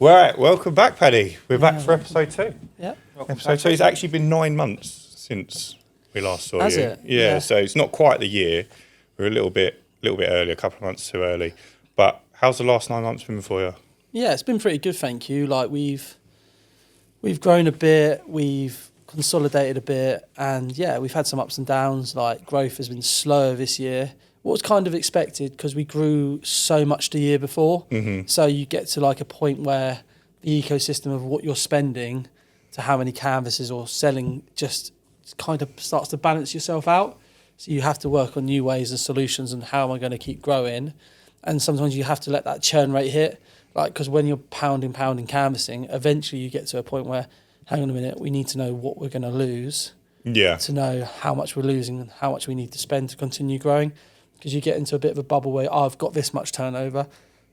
Right, welcome back, Paddy. We're back for episode 2. Yeah. Episode 2. It's actually been 9 months since we last saw Has you. it? Yeah, Yeah. so it's not quite the year. We're a little bit early, a couple of months too early. But how's the last 9 months been for you? Yeah, it's been pretty good, thank you. Like we've grown a bit, we've consolidated a bit, and yeah, we've had some ups and downs. Like growth has been slower this year. What was kind of expected because we grew so much the year before. Mm-hmm. So you get to like a point where the ecosystem of what you're spending to how many canvases or selling just kind of starts to balance yourself out. So you have to work on new ways and solutions and how am I going to keep growing. And sometimes you have to let that churn rate hit. Like, because when you're pounding canvassing, eventually you get to a point where, hang on a minute, we need to know what we're going to lose. Yeah. To know how much we're losing and how much we need to spend to continue growing. Because you get into a bit of a bubble where I've got this much turnover,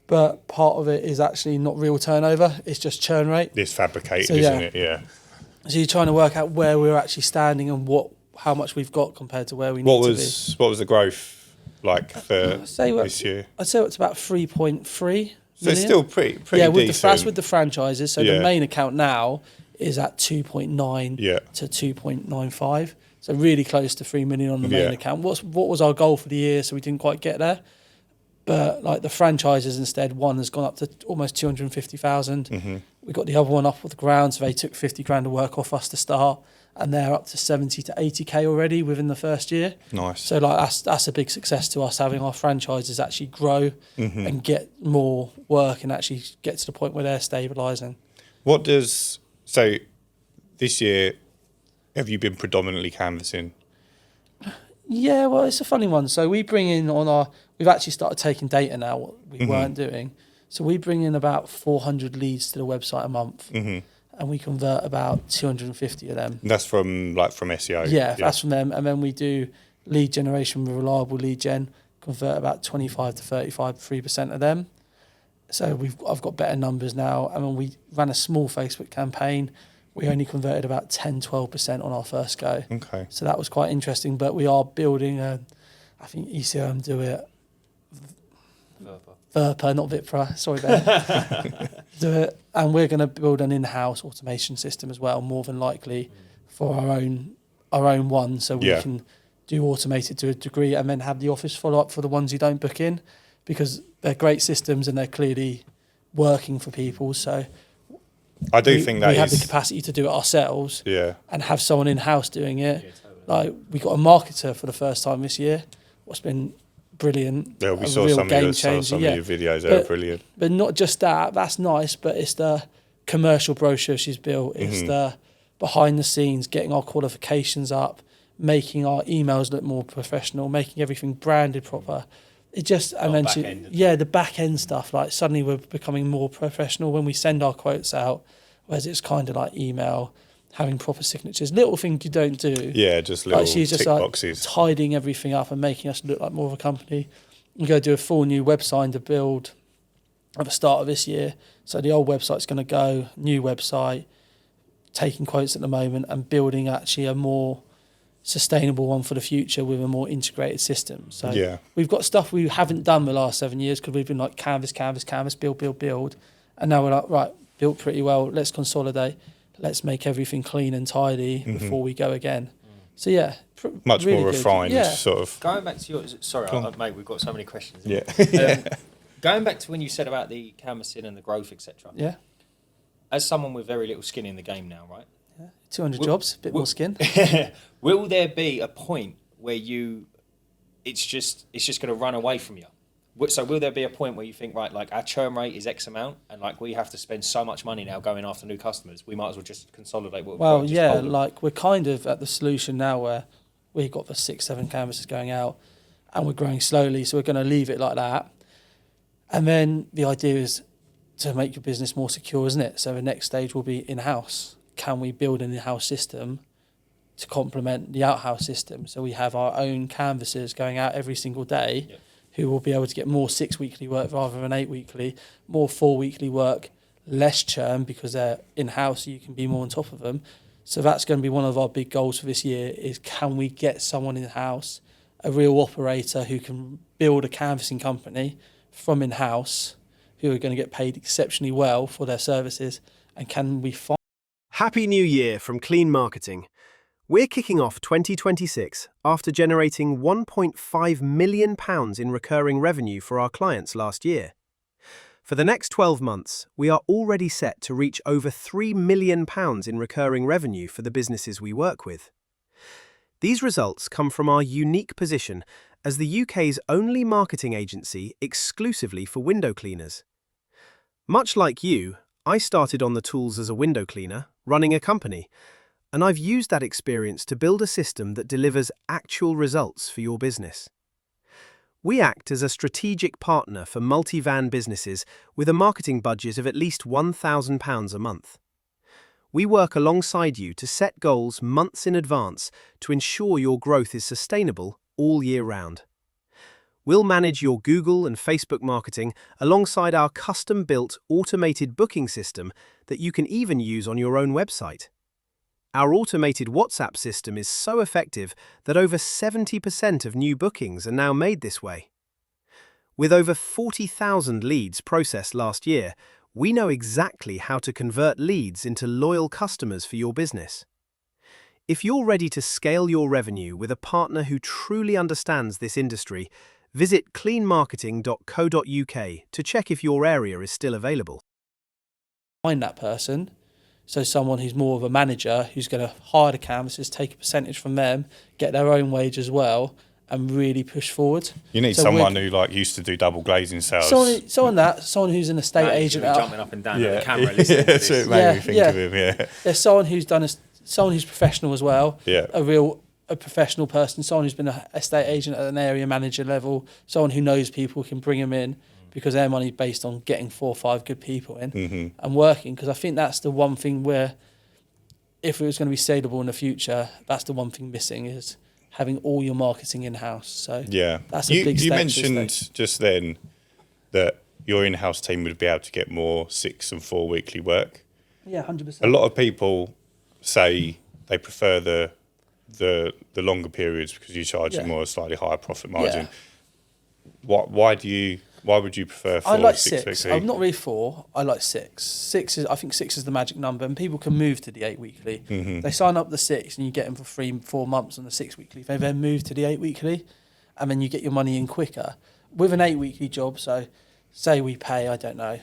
but part of it is actually not real turnover. It's just churn rate. It's fabricated, So, isn't it? Yeah. So you're trying to work out where we're actually standing and how much we've got compared to where we need to be. What was the growth like for this year? I'd say it's about 3.3 So million. it's still pretty with decent. that's with the franchises. So Yeah. the main account now is at 2.9 to 2.95. So really close to 3 million on the main account. What was our goal for the year? So we didn't quite get there. But like the franchises instead, one has gone up to almost 250,000. Mm-hmm. We got the other one off with the ground, so they took 50 grand of work off us to start, and they're up to 70 to 80k already within the first year. Nice. So like that's a big success to us, having our franchises actually grow and get more work and actually get to the point where they're stabilising. So this year, have you been predominantly canvassing? Yeah, well, it's a funny one. So we bring in we've actually started taking data now, what we weren't doing. So we bring in about 400 leads to the website a month, and we convert about 250 of them. That's from SEO? Yeah, that's from them. And then we do lead generation with reliable lead gen, convert about 25 to 3% of them. So I've got better numbers now. And when we ran a small Facebook campaign, we only converted about 10-12% on our first go. Okay. So that was quite interesting. But we are building I think ECOM do it. Verpa, not Vipra. Sorry, Ben. Do it. And we're going to build an in-house automation system as well, more than likely, for our own one. So we can do automated to a degree and then have the office follow up for the ones you don't book in, because they're great systems and they're clearly working for people. So I do think that we have the capacity to do it ourselves, and have someone in house doing it. Yeah, totally. Like we got a marketer for the first time this year. What's been brilliant. Yeah, we saw some of your videos. They were brilliant. But not just that. That's nice. But it's the commercial brochure she's built. It's the behind the scenes, getting our qualifications up, making our emails look more professional, making everything branded proper. It just, and then the back end stuff. Like suddenly we're becoming more professional when we send our quotes out, whereas it's kind of like email, having proper signatures, little things you don't do. Yeah, just little she's just tick boxes. Tidying everything up and making us look like more of a company. We're going to do a full new website to build at the start of this year. So the old website's going to go, new website, taking quotes at the moment and building actually a more sustainable one for the future with a more integrated system. So we've got stuff we haven't done the last 7 years because we've been like canvas, build. And now we're like, right, built pretty well. Let's consolidate. Let's make everything clean and tidy before we go again. So yeah, much really more refined, sort of. Going back to your, sorry, mate, we've got so many questions. Yeah. Going back to when you said about the canvassing and the growth, etc. Yeah. As someone with very little skin in the game now, right? Yeah. 200 jobs, a bit more skin. Will there be a point where it's just going to run away from you? So will there be a point where you think, right, like our churn rate is X amount and like we have to spend so much money now going after new customers, we might as well just consolidate what we've got? Well, yeah, like we're kind of at the solution now where we've got the 6-7 canvases going out and we're growing slowly, so we're going to leave it like that. And then the idea is to make your business more secure, isn't it? So the next stage will be in-house. Can we build an in-house system to complement the out-house system? So we have our own canvassers going out every single day who will be able to get more 6 weekly work rather than 8 weekly, more 4 weekly work, less churn because they're in-house, so you can be more on top of them. So that's going to be one of our big goals for this year is can we get someone in-house, a real operator who can build a canvassing company from in-house, who are going to get paid exceptionally well for their services, and can we find... Happy New Year from Clean Marketing. We're kicking off 2026 after generating £1.5 million in recurring revenue for our clients last year. For the next 12 months, we are already set to reach over £3 million in recurring revenue for the businesses we work with. These results come from our unique position as the UK's only marketing agency exclusively for window cleaners. Much like you, I started on the tools as a window cleaner, running a company, and I've used that experience to build a system that delivers actual results for your business. We act as a strategic partner for multi-van businesses with a marketing budget of at least £1,000 a month. We work alongside you to set goals months in advance to ensure your growth is sustainable all year round. We'll manage your Google and Facebook marketing alongside our custom-built automated booking system that you can even use on your own website. Our automated WhatsApp system is so effective that over 70% of new bookings are now made this way. With over 40,000 leads processed last year, we know exactly how to convert leads into loyal customers for your business. If you're ready to scale your revenue with a partner who truly understands this industry, visit cleanmarketing.co.uk to check if your area is still available. Find that person. So someone who's more of a manager, who's going to hire the canvassers, take a percentage from them, get their own wage as well, and really push forward. You need someone who used to do double glazing sales. Someone who's an estate agent. Jumping up and down on the camera listening to That's this. what made me think of him, There's someone who's someone who's professional as well. Yeah. A professional person, someone who's been an estate agent at an area manager level, someone who knows people, can bring them in, because their money's based on getting 4 or 5 good people in and working. Because I think that's the one thing where, if it was going to be saleable in the future, that's the one thing missing, is having all your marketing in-house. So that's a big step. You mentioned just then that your in-house team would be able to get more 6 and 4 weekly work. Yeah, 100%. A lot of people say they prefer the longer periods because you charge them more, a slightly higher profit margin. Why would you prefer 4 I like 6 6. weekly? I'm not really 4. I like 6. I think 6 is the magic number, and people can move to the 8 weekly. They sign up the 6, and you get them for 3-4 months on the 6 weekly. They then move to the 8 weekly, and then you get your money in quicker. With an 8 weekly job, so say we pay, I don't know,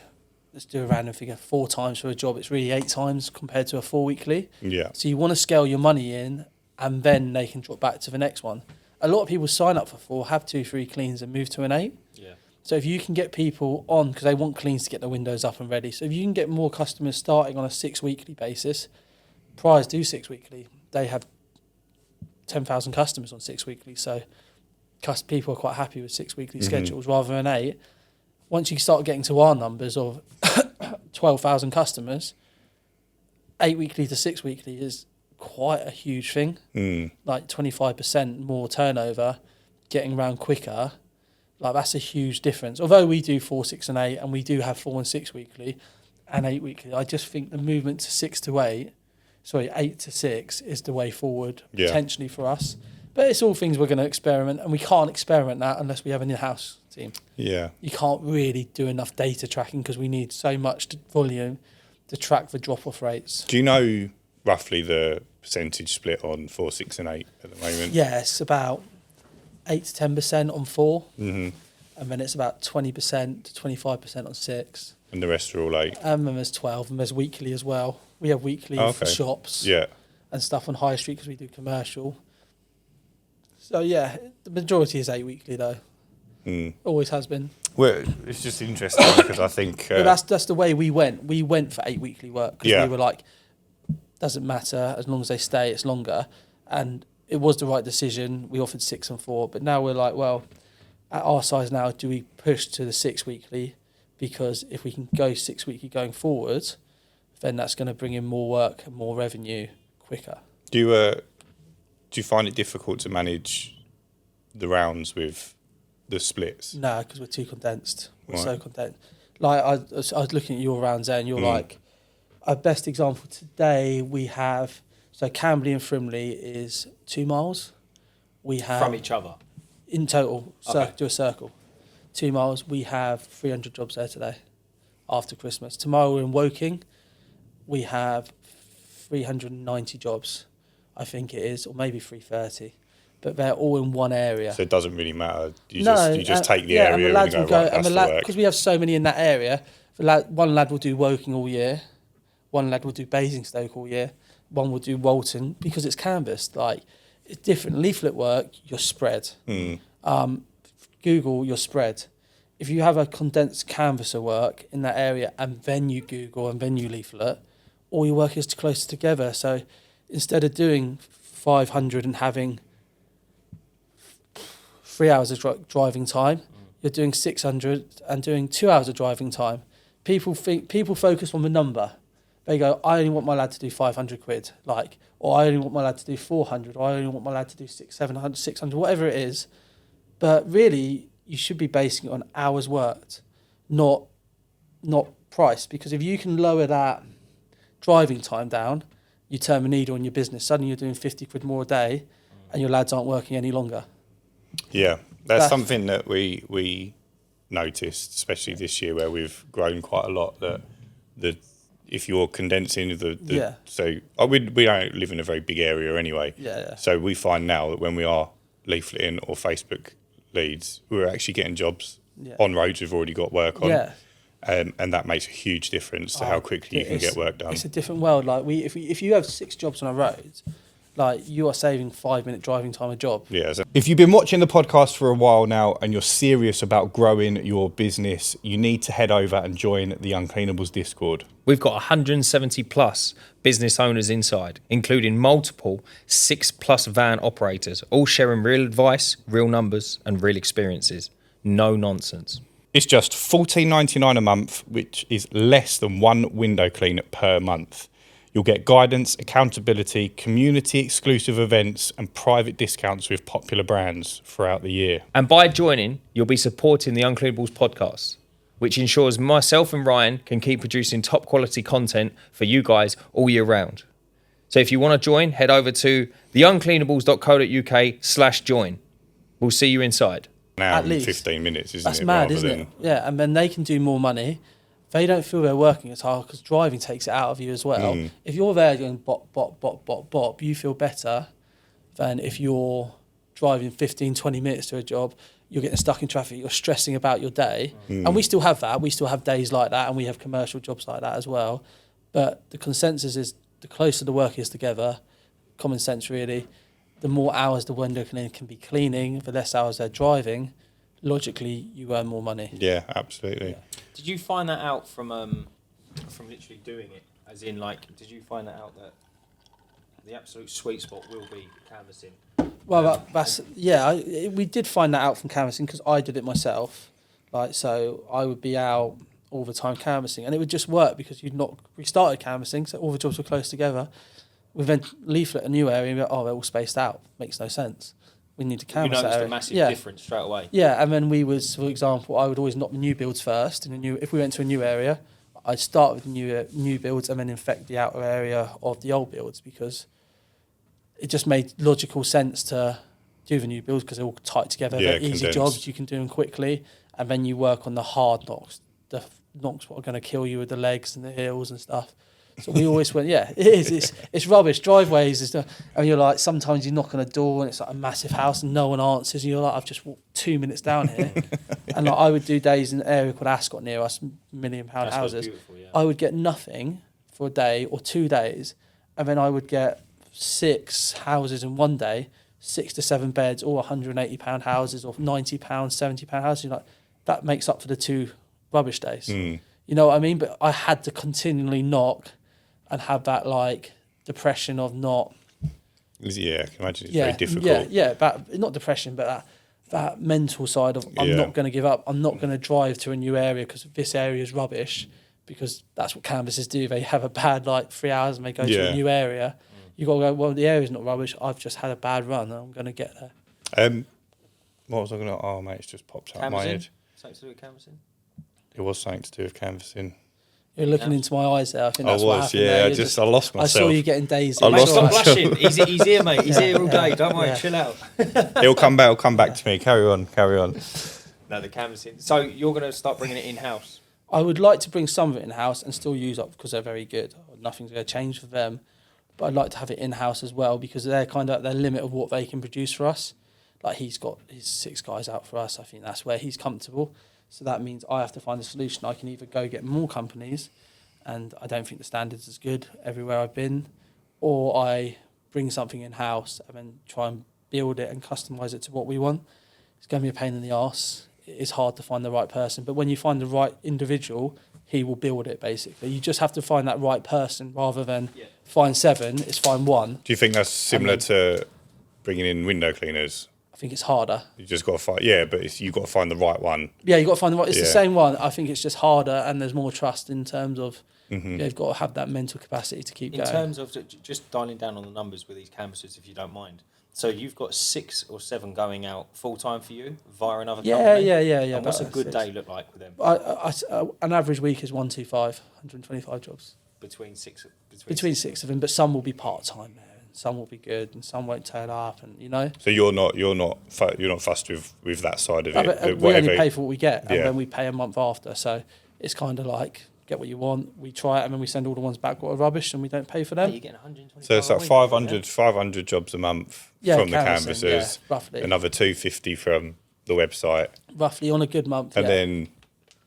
let's do a random figure, 4 times for a job. It's really 8 times compared to a 4 weekly. Yeah. So you want to scale your money in, and then they can drop back to the next one. A lot of people sign up for 4, have 2-3 cleans, and move to an 8. Yeah. So if you can get people on, because they want cleans to get the windows up and ready. So if you can get more customers starting on a 6 weekly basis, Priors do 6 weekly. They have 10,000 customers on 6 weekly. So people are quite happy with 6 weekly schedules rather than 8. Once you start getting to our numbers of 12,000 customers, 8 weekly to 6 weekly is quite a huge thing. Like 25% more turnover, getting around quicker. Like, that's a huge difference. Although we do 4, 6 and 8, and we do have 4 and 6 weekly and 8 weekly, I just think the movement to 8 to 6 is the way forward potentially for us. But it's all things we're going to experiment, and we can't experiment that unless we have an in-house team. Yeah. You can't really do enough data tracking because we need so much volume to track the drop-off rates. Do you know roughly the percentage split on 4, 6 and 8 at the moment? Yeah, it's about 8 to 10% on 4, and then it's about 20% to 25% on 6. And the rest are all 8? And then there's 12, and there's weekly as well. We have weekly for shops and stuff on High Street because we do commercial. So, yeah, the majority is 8 weekly, though. Always has been. Well, it's just interesting because I think... but that's the way we went. We went for 8 weekly work because we were like, doesn't matter, as long as they stay, it's longer. And it was the right decision. We offered 6 and 4, but now we're like, well, at our size now, do we push to the 6 weekly? Because if we can go 6 weekly going forward, then that's going to bring in more work and more revenue quicker. Do you find it difficult to manage the rounds with the splits? No, because we're too condensed. We're so condensed. Like, I was looking at your rounds there, and you're like, our best example today we have, so Camberley and Frimley is 2 miles. We have From each other? In total, do a circle. 2 miles, we have 300 jobs there today. after Christmas. Tomorrow we're in Woking. We have 390 jobs, I think it is, or maybe 330. But they're all in one area. So it doesn't really matter. You just take the area and the lads and will go, right, that's the work. Because we have so many in that area, one lad will do Woking all year, one lad will do Basingstoke all year, one will do Walton, because it's canvassed. Like, it's different. Leaflet work, you're spread. Google, you're spread. If you have a condensed canvasser work in that area and then you Google and then you leaflet, all your work is closer together. So instead of doing 500 and having 3 hours of driving time, you're doing 600 and doing 2 hours of driving time. People focus on the number. They go, I only want my lad to do 500 quid, or I only want my lad to do 400, or I only want my lad to do 700, 600, whatever it is. But really, you should be basing it on hours worked, not price. Because if you can lower that driving time down, you turn the needle on your business. Suddenly you're doing 50 quid more a day and your lads aren't working any longer. Yeah, that's something that we noticed, especially this year where we've grown quite a lot, that if you're condensing so we don't live in a very big area anyway. Yeah. So we find now that when we are leafleting or Facebook leads, we're actually getting jobs on roads we've already got work on. Yeah. And that makes a huge difference to how quickly you can get work done. It's a different world. Like if you have 6 jobs on a road, like you are saving 5-minute driving time a job. Yeah. If you've been watching the podcast for a while now and you're serious about growing your business, you need to head over and join the Uncleanables Discord. We've got 170 plus business owners inside, including multiple 6+ van operators, all sharing real advice, real numbers, and real experiences. No nonsense. It's just $14.99 a month, which is less than one window clean per month. You'll get guidance, accountability, community-exclusive events, and private discounts with popular brands throughout the year. And by joining, you'll be supporting the Uncleanables Podcast, which ensures myself and Ryan can keep producing top quality content for you guys all year round. So if you want to join, head over to theuncleanables.co.uk/join. We'll see you inside. An hour At and least. 15 minutes, isn't That's it? mad, rather isn't than, it? Yeah, and then they can do more money. They don't feel they're working as hard because driving takes it out of you as well. If you're there going bop, bop, bop, bop, bop, you feel better than if you're driving 15, 20 minutes to a job, you're getting stuck in traffic, you're stressing about your day. And we still have that. We still have days like that, and we have commercial jobs like that as well. But the consensus is the closer the work is together, common sense really, the more hours the window can be cleaning, the less hours they're driving, logically you earn more money. Yeah, absolutely. Yeah. Did you find that out from literally doing it? As in, did you find that out that the absolute sweet spot will be canvassing? Well, we did find that out from canvassing because I did it myself. So I would be out all the time canvassing, and it would just work because we started canvassing, so all the jobs were close together. We then leaflet a new area and go, they're all spaced out. Makes no sense. We need to canvass that area. You noticed a massive difference straight away. Yeah, and then for example, I would always knock the new builds first. If we went to a new area, I'd start with the new builds and then infect the outer area of the old builds because it just made logical sense to do the new builds because they're all tight together. Yeah, they're easy condensed. jobs, you can do them quickly, and then you work on the hard knocks, the knocks that are going to kill you with the legs and the heels and stuff. So we always went, it is. It's rubbish. Driveways, and you're like, sometimes you knock on a door and it's like a massive house and no one answers. And you're like, I've just walked 2 minutes down here. And I would do days in an area called Ascot near us, £1 million houses. Yeah. I would get nothing for a day or 2 days. And then I would get 6 houses in one day, 6 to 7 beds, all £180 houses or £90, £70 houses. You're like, that makes up for the 2 rubbish days. You know what I mean? But I had to continually knock and have that depression of not. Yeah, I can imagine it's very difficult. Not depression, but that mental side of I'm not going to give up. I'm not going to drive to a new area because this area is rubbish. Because that's what canvassers do. They have a bad 3 hours and they go to a new area. You got to go. Well, the area's not rubbish. I've just had a bad run. And I'm going to get there. What was I going to? Oh mate, it's just popped out of my head. Something to do with canvassing? It was something to do with canvassing. You're looking into my eyes there. I think that's what happened yeah. there. I lost myself. I saw you getting dazed. I Mate, lost stop myself. blushing. He's here, mate. He's here all day. Don't worry. Chill out. It'll come back to me. Carry on. No, the canvassing. So you're going to start bringing it in-house? I would like to bring some of it in-house and still use up because they're very good. Nothing's going to change for them. But I'd like to have it in-house as well because they're kind of at their limit of what they can produce for us. Like he's got his 6 guys out for us. I think that's where he's comfortable. So that means I have to find a solution. I can either go get more companies, and I don't think the standard's as good everywhere I've been, or I bring something in-house and then try and build it and customise it to what we want. It's going to be a pain in the arse. It's hard to find the right person. But when you find the right individual, he will build it, basically. You just have to find that right person rather than find 7, it's find 1. Do you think that's similar to bringing in window cleaners? I think it's harder. You just got to find, but you've got to find the right one. Yeah, you've got to find the right, it's the same one. I think it's just harder and there's more trust in terms of you've got to have that mental capacity to keep going. In terms of just dialing down on the numbers with these canvassers, if you don't mind. So you've got 6 or 7 going out full-time for you via another company? Yeah. And what's a good day look like with them? An average week is 125, 125 jobs. Between 6 6 of them, but some will be part-time there, and some will be good, and some won't turn up, and So you're not fussed with that side of it. We only pay for what we get, and then we pay a month after. So it's kind of like get what you want, we try it, and then we send all the ones back what are rubbish, and we don't pay for them. Yeah, you're getting 125. So it's like 500 jobs a month from the canvassers, roughly. Another 250 from the website, roughly on a good month, and then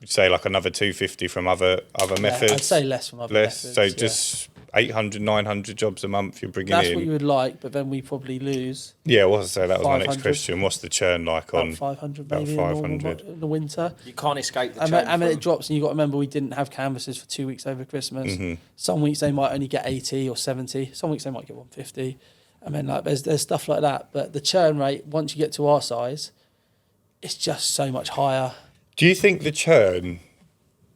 say like another 250 from other methods. I'd say less from other methods. So just 800, 900 jobs a month you're bringing That's in. what you would like, but then we probably lose. Yeah, what I say, that was my next question. What's the churn like on 500 about maybe 500 in the winter? You can't escape the churn. And then it drops, and you've got to remember we didn't have canvassers for 2 weeks over Christmas. Some weeks they might only get 80 or 70. Some weeks they might get 150. And then like there's stuff like that. But the churn rate, once you get to our size, it's just so much higher. Do you think the churn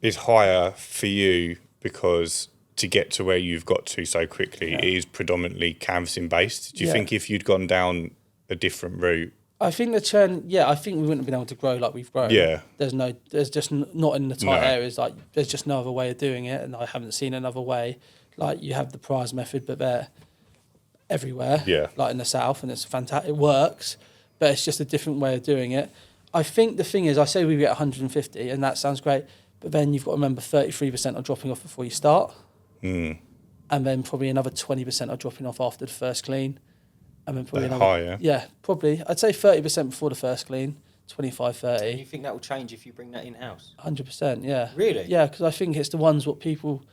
is higher for you because to get to where you've got to so quickly it is predominantly canvassing based? Do you think if you'd gone down a different route? I think the churn, I think we wouldn't have been able to grow like we've grown. Yeah. There's just not in the tight areas, like there's just no other way of doing it, and I haven't seen another way. Like you have the prize method, but they're everywhere. Yeah. Like in the south, and it's fantastic. It works, but it's just a different way of doing it. I think the thing is, I say we get 150, and that sounds great, but then you've got to remember 33% are dropping off before you start. And then probably another 20% are dropping off after the first clean. And then probably another higher. Yeah, probably. I'd say 30% before the first clean, 25, 30. Do you think that will change if you bring that in-house? 100%, yeah. Really? Yeah, because I think it's the ones what people...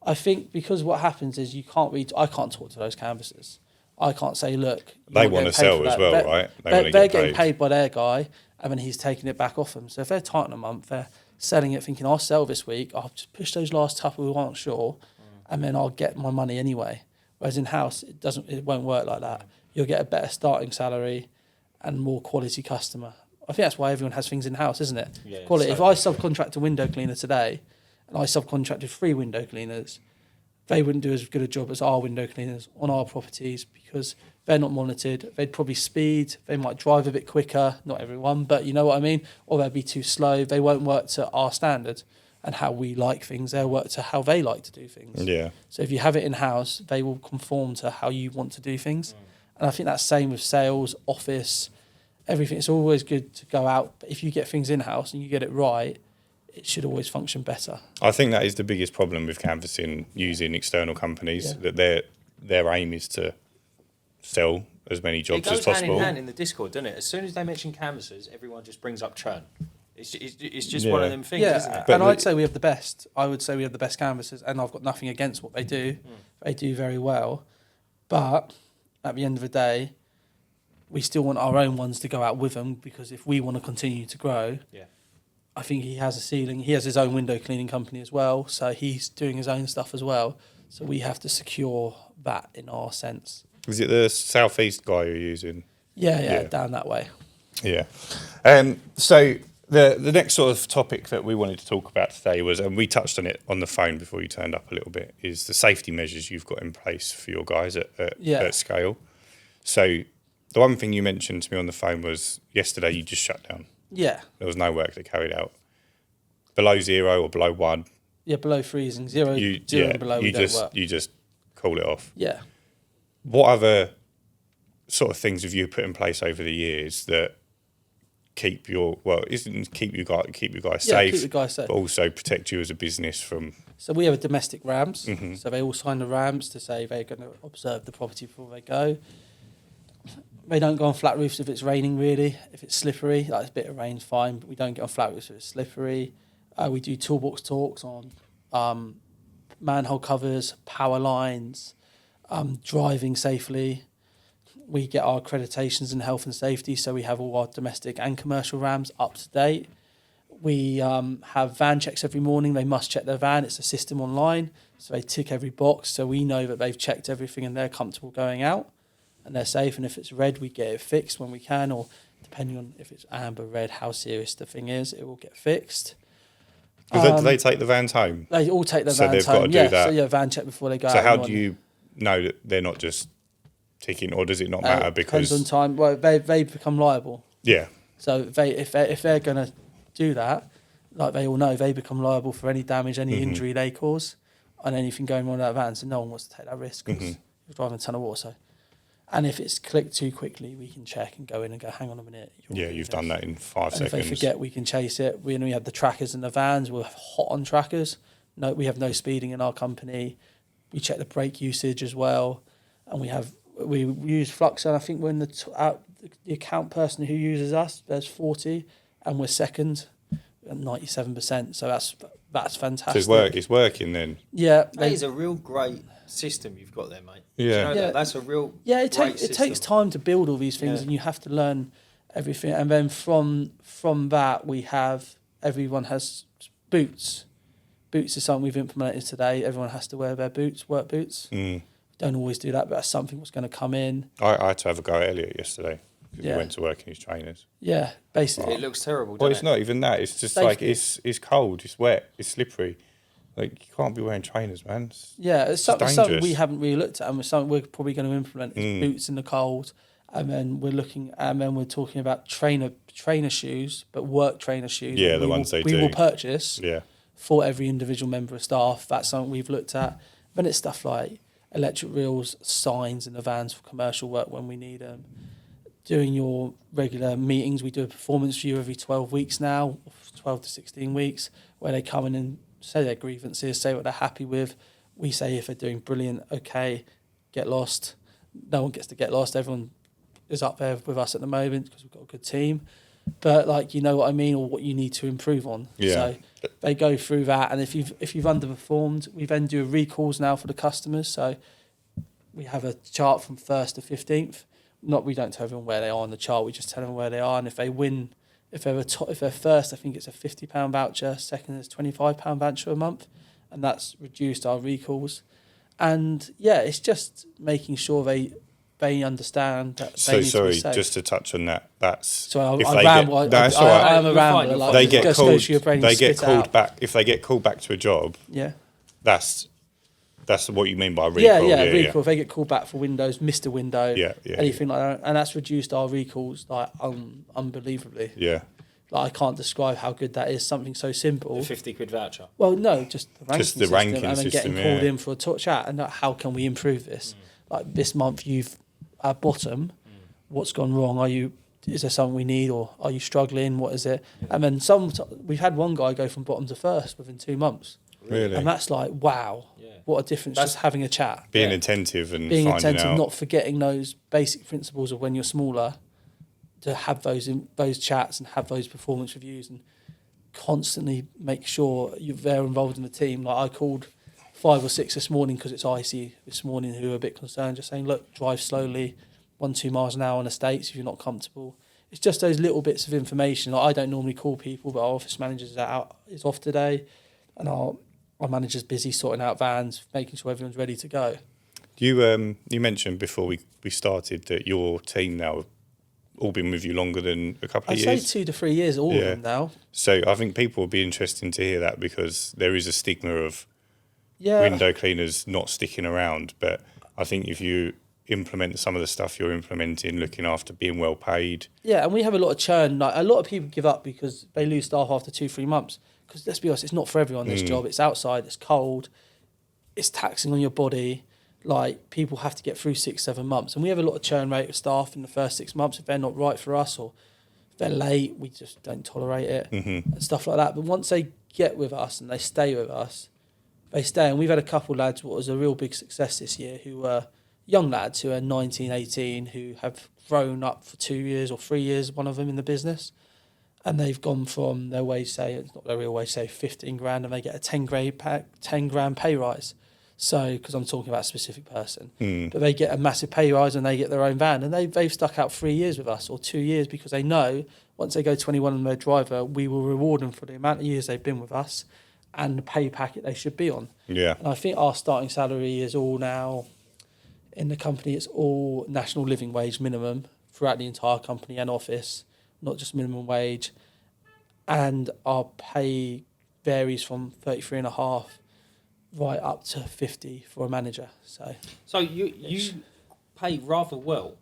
I think because what happens is I can't talk to those canvassers. I can't say, look... They want to sell as well, right? They're getting paid by their guy, and then he's taking it back off them. So if they're tight on a month, they're selling it thinking, I'll sell this week, I'll just push those last couple who aren't sure, and then I'll get my money anyway. Whereas in-house, it won't work like that. You'll get a better starting salary and more quality customer. I think that's why everyone has things in-house, isn't it? Yeah, quality. If I subcontract a window cleaner today, and I subcontracted 3 window cleaners, they wouldn't do as good a job as our window cleaners on our properties because they're not monitored. They'd probably speed. They might drive a bit quicker. Not everyone, but you know what I mean? Or they'd be too slow. They won't work to our standard and how we like things. They'll work to how they like to do things. Yeah. So if you have it in-house, they will conform to how you want to do things. And I think that's same with sales, office, everything. It's always good to go out. But if you get things in-house and you get it right, it should always function better. I think that is the biggest problem with canvassing using external companies, that their aim is to sell as many jobs as possible. It goes hand in hand in the Discord, doesn't it? As soon as they mention canvassers, everyone just brings up churn. It's just one of them things, isn't it? And I'd say we have the best. I would say we have the best canvassers, and I've got nothing against what they do. They do very well. But at the end of the day, we still want our own ones to go out with them, because if we want to continue to grow, I think he has a ceiling. He has his own window cleaning company as well, so he's doing his own stuff as well. So we have to secure that in our sense. Is it the southeast guy you're using? Yeah, down that way. Yeah. So the next sort of topic that we wanted to talk about today was, and we touched on it on the phone before you turned up a little bit, is the safety measures you've got in place for your guys at scale. So the one thing you mentioned to me on the phone was yesterday you just shut down. Yeah. There was no work that carried out. Below 0 or below 1. Yeah, below freezing. Zero and below we don't work. You just call it off. Yeah. What other sort of things have you put in place over the years that keep your guys Yeah, safe, keep the guys safe. but also protect you as a business from. So we have a domestic RAMs. So they all sign the RAMs to say they're going to observe the property before they go. They don't go on flat roofs if it's raining, really. If it's slippery, like a bit of rain's fine, but we don't get on flat roofs if it's slippery. We do toolbox talks on manhole covers, power lines, driving safely. We get our accreditations in health and safety, so we have all our domestic and commercial RAMs up to date. We have van checks every morning. They must check their van. It's a system online, so they tick every box, so we know that they've checked everything and they're comfortable going out and they're safe. And if it's red, we get it fixed when we can, or depending on if it's amber, red, how serious the thing is, it will get fixed. Do they take the vans home? They all take their So vans they've got home. to do that. So van check before they go out. So how do you know that they're not just ticking, or does it not matter because depends on time? Well, they become liable. Yeah. So if they're going to do that, like they all know, they become liable for any damage, any injury they cause, and anything going on in that van. So no one wants to take that risk because you're driving a ton of water. So, and if it's clicked too quickly, we can check and go in and go, hang on a minute. You've done that in 5 seconds. If they forget, we can chase it. We have the trackers in the vans. We're hot on trackers. No, we have no speeding in our company. We check the brake usage as well, and we use Flux. And I think we're in the account person who uses us. There's 40, and we're second at 97%. So that's fantastic. So it's working then. Yeah, That is a real great system you've got there, mate. Yeah. That's a real it system. takes time to build all these things, and you have to learn everything. And then from that, we have everyone has boots. Boots is something we've implemented today. Everyone has to wear their boots, work boots. Don't always do that, but that's something that's going to come in. I had to have a go at Elliot yesterday because he went to work in his trainers. Yeah, basically. It looks terrible, Well, doesn't it's not even that. It's just Safety. like it's cold, it's wet, it's slippery. Like, you can't be wearing trainers, man. It's something dangerous. we haven't really looked at, and something we're probably going to implement is boots in the cold. And then we're talking about trainer shoes, but work trainer shoes. Yeah, the ones we will purchase. Yeah. For every individual member of staff. That's something we've looked at. Then it's stuff like electric reels, signs in the vans for commercial work when we need them. Doing your regular meetings, we do a performance review every 12 weeks now, 12 to 16 weeks, where they come in and say their grievances, say what they're happy with. We say if they're doing brilliant, okay, get lost. No one gets to get lost. Everyone is up there with us at the moment because we've got a good team. But like, you know what I mean, or what you need to improve on. Yeah. So they go through that, and if you've underperformed, we then do recalls now for the customers. So we have a chart from 1st to 15th. We don't tell everyone where they are on the chart. We just tell them where they are, and if they win, if they're first, I think it's a £50 voucher. Second is £25 voucher a month, and that's reduced our recalls. And yeah, it's just making sure they understand that. So sorry, just to touch on that. That's so if I they ramble. get, that's all right. I am a rambler. Like, they get just called. goes through your brain, They spit get it called out. back. If they get called back to a job, Yeah. that's what you mean by recall. Yeah, recall. If they get called back for windows, missed a window, anything like that, and that's reduced our recalls like unbelievably. Yeah. Like, I can't describe how good that is. Something so simple. The £50 voucher. Well, no, just the ranking Just the ranking system, and then system, getting called in for a chat, and how can we improve this? Like this month, you've at bottom. What's gone wrong? Is there something we need, or are you struggling? What is it? And then we've had one guy go from bottom to first within 2 months. Really? And that's like, wow, what a difference, just having a chat. Being attentive and being finding attentive, out. not forgetting those basic principles of when you're smaller, to have those chats and have those performance reviews and constantly make sure they're involved in the team. Like, I called 5 or 6 this morning because it's icy this morning, who are a bit concerned, just saying, look, drive slowly, 1-2 miles an hour on estates if you're not comfortable. It's just those little bits of information. Like, I don't normally call people, but our office manager is off today, and our manager's busy sorting out vans, making sure everyone's ready to go. You mentioned before we started that your team now have all been with you longer than a couple of years. I'd say 2 to 3 years, all of them now. So I think people will be interested to hear that, because there is a stigma of window cleaners not sticking around. But I think if you implement some of the stuff you're implementing, looking after being well paid. Yeah, and we have a lot of churn. Like, a lot of people give up because they lose staff after 2-3 months. Because let's be honest, it's not for everyone, this job. It's outside, it's cold, it's taxing on your body. Like, people have to get through 6-7 months. And we have a lot of churn rate of staff in the first 6 months if they're not right for us, or If they're late, we just don't tolerate it and stuff like that. But once they get with us and they stay with us, they stay. And we've had a couple of lads, what was a real big success this year, who were young lads who are 19, 18, who have grown up for 2 years or 3 years, one of them in the business. And they've gone from their wage, say, it's not their real wage, say 15 grand, and they get a 10 grand pay rise. So, because I'm talking about a specific person, but they get a massive pay rise and they get their own van, and they've stuck out 3 years with us or 2 years because they know once they go 21 and they're driver, we will reward them for the amount of years they've been with us and the pay packet they should be on. Yeah. And I think our starting salary is all now in the company. It's all national living wage minimum throughout the entire company and office, not just minimum wage. And our pay varies from 33.5 right up to 50 for a manager. So you pay rather well.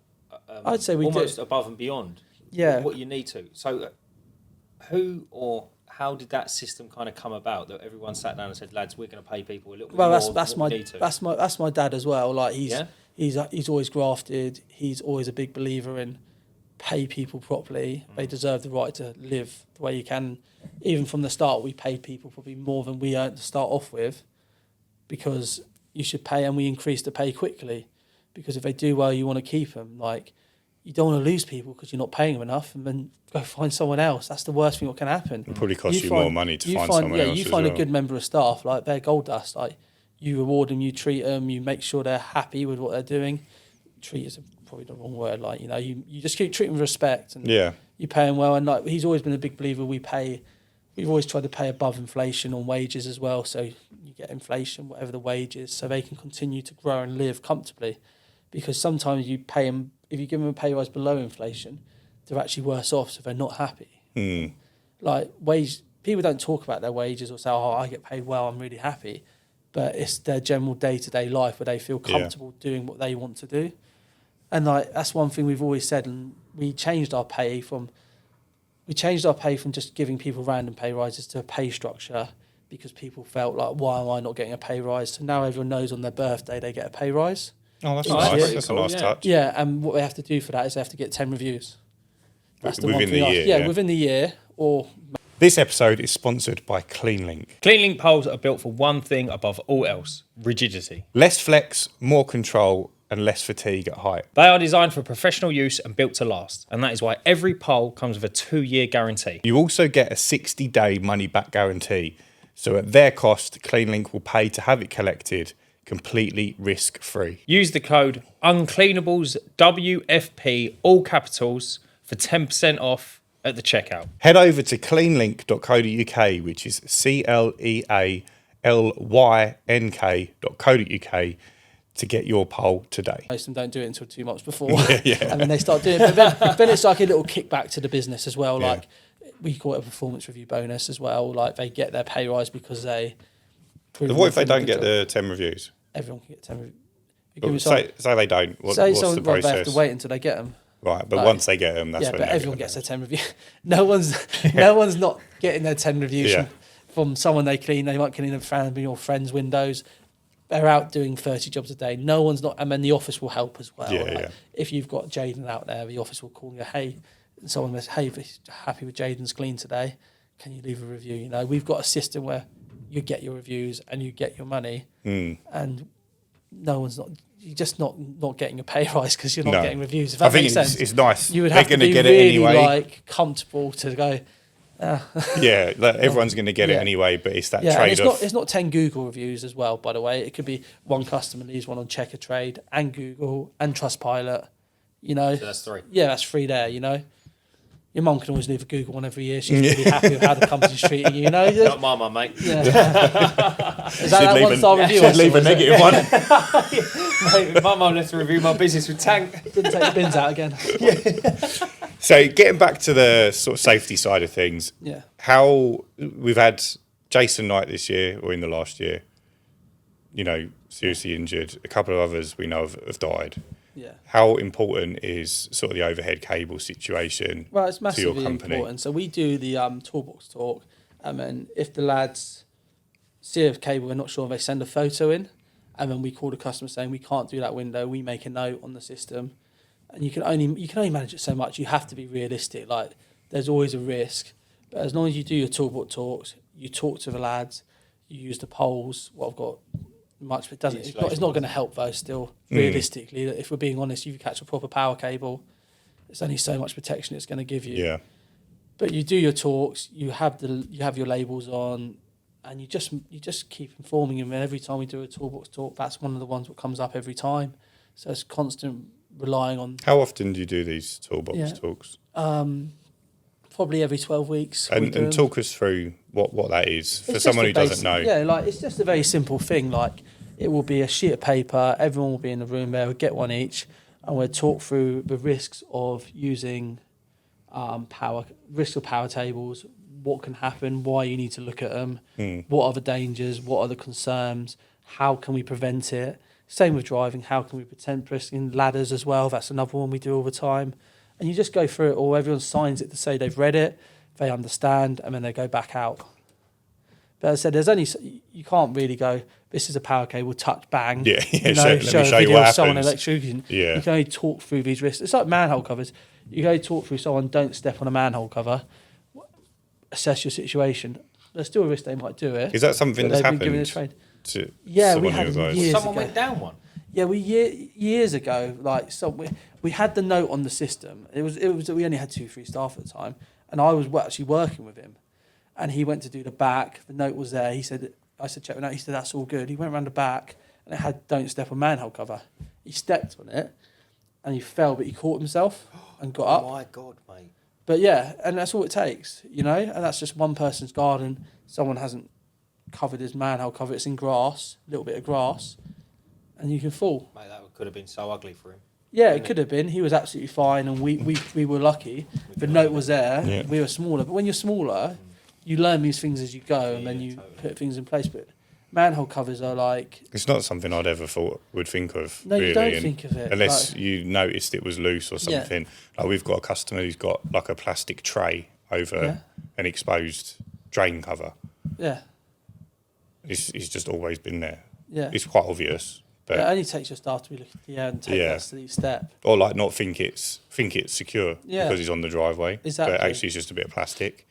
I'd say we almost do. above and beyond. Yeah. What you need to. So who or how did that system kind of come about? That everyone sat down and said, "Lads, we're going to pay people a little bit Well, more." that's my dad as well. Like he's always grafted. He's always a big believer in pay people properly. They deserve the right to live the way you can. Even from the start, we paid people probably more than we earned to start off with, because you should pay, and we increase the pay quickly, because if they do well, you want to keep them. Like, you don't want to lose people because you're not paying them enough, and then go find someone else. That's the worst thing that can happen. It probably costs you more money to find someone else. You find a good member of staff, like they're gold dust. Like, you reward them, you treat them, you make sure they're happy with what they're doing. Treat is probably the wrong word. Like, you just keep treating with respect, and you pay them well. And like, he's always been a big believer. We've always tried to pay above inflation on wages as well, so you get inflation, whatever the wage is, so they can continue to grow and live comfortably. Because sometimes you pay them, if you give them a pay rise below inflation, they're actually worse off, so they're not happy. Like, people don't talk about their wages or say, "Oh, I get paid well, I'm really happy," but it's their general day-to-day life where they feel comfortable doing what they want to do. And like, that's one thing we've always said, and we changed our pay from just giving people random pay rises to a pay structure, because people felt like, why am I not getting a pay rise? So now everyone knows on their birthday they get a pay rise. Oh, that's nice. That's a nice touch. Yeah, and what they have to do for that is they have to get 10 reviews. That's the within one thing. The year, yeah, within the year. Or this episode is sponsored by CleanLink. CleanLink poles are built for one thing above all else: rigidity. Less flex, more control, and less fatigue at height. They are designed for professional use and built to last, and that is why every pole comes with a 2-year guarantee. You also get a 60-day money-back guarantee. So at their cost, CleanLink will pay to have it collected, completely risk-free. Use the code Uncleanables WFP, all capitals, for 10% off at the checkout. Head over to cleanlink.co.uk, which is CLEALYNK.co.uk, to get your pole today. Most of them don't do it until 2 months before, and then they start doing it. But then it's like a little kickback to the business as well. Like, we call it a performance review bonus as well. Like, they get their pay rise because they. What if they don't get the 10 reviews? Everyone can get 10 reviews. Well, say they don't. What's the process? They have to wait until they get them. Right, but once they get them, that's when. Yeah, but everyone gets their 10 reviews. No one's not getting their 10 reviews from someone they clean. They might clean a family or friends' windows. They're out doing 30 jobs a day. No one's not, and then the office will help as well. If you've got Jaden out there, the office will call you, "Hey," and someone says, "Hey, if you're happy with Jaden's clean today, can you leave a review?" You know, we've got a system where you get your reviews and you get your money, and no one's not. You're just not getting a pay rise because you're not getting reviews. If that makes sense, it's nice. You would have to be get really it anyway. like comfortable to go. Everyone's going to get it anyway, but it's that trade-off. It's not 10 Google reviews as well, by the way. It could be one customer leaves one on Checker Trade and Google and Trustpilot. You know, So that's 3. Yeah, that's 3 there. You know, your mum can always leave a Google one every year. She's really happy with how the company's treating you. You know, Not my mum, mate. Yeah. Is that 1-star review? Should leave a negative one. Mate, my mum left to review my business with Tank. Didn't take the bins out again. So getting back to the sort of safety side of things, how we've had Jason Knight this year, or in the last year, seriously injured. A couple of others we know have died. Yeah. How important is sort of the overhead cable situation Well, it's to your massively company? important. So we do the toolbox talk, and if the lads see a cable, we're not sure, they send a photo in, and then we call the customer saying we can't do that window. We make a note on the system, and you can only manage it so much. You have to be realistic. Like, there's always a risk. But as long as you do your toolbox talks, you talk to the lads, you use the poles. What I've got much, but it doesn't. It's not going to help though. Still, realistically, if we're being honest, if you catch a proper power cable, it's only so much protection it's going to give you. Yeah. But you do your talks, you have your labels on, and you just keep informing them. And every time we do a toolbox talk, that's one of the ones that comes up every time. So it's constant relying on. How often do you do these toolbox talks? Probably every 12 weeks. And talk us through what that is for someone who doesn't know. Yeah, like it's just a very simple thing. Like it will be a sheet of paper. Everyone will be in the room there. We'll get one each, and we'll talk through the risks of using power tables. What can happen? Why you need to look at them? What are the dangers? What are the concerns? How can we prevent it? Same with driving. How can we prevent pressing ladders as well? That's another one we do all the time. And you just go through it all. Everyone signs it to say they've read it, they understand, and then they go back out. But as I said, you can't really go, this is a power cable, touch, bang. Yeah, show a video of someone electrocuting. Yeah. You can only talk through these risks. It's like manhole covers. You can only talk through someone, don't step on a manhole cover, assess your situation. There's still a risk they might do it. Is that something that's happened to we had years Someone ago. went down one. Yeah, years ago, we had the note on the system. It was we only had 2-3 staff at the time, and I was actually working with him, and he went to do the back. The note was there. I said check it out. He said that's all good. He went around the back, and it had don't step on manhole cover. He stepped on it, and he fell, but he caught himself and got up. Oh my God, mate. But yeah, and that's all it takes, and that's just one person's garden. Someone hasn't covered his manhole cover. It's in grass, a little bit of grass. And you can fall. Mate, that could have been so ugly for him. Yeah, it could have been. He was absolutely fine, and we were lucky. The note was there. Yeah. We were smaller. But when you're smaller, you learn these things as you go, and then you put things in place. But manhole covers are like... It's not something I'd ever would think of, No, really. you don't think of it. Unless you noticed it was loose or something. Yeah. Like we've got a customer who's got like a plastic tray over an exposed drain cover. Yeah. It's just always been there. Yeah. It's quite obvious. But it only takes your staff to be looking at the air and take that to the step. Or like not think it's secure because it's on the driveway. Exactly. But actually it's just a bit of plastic.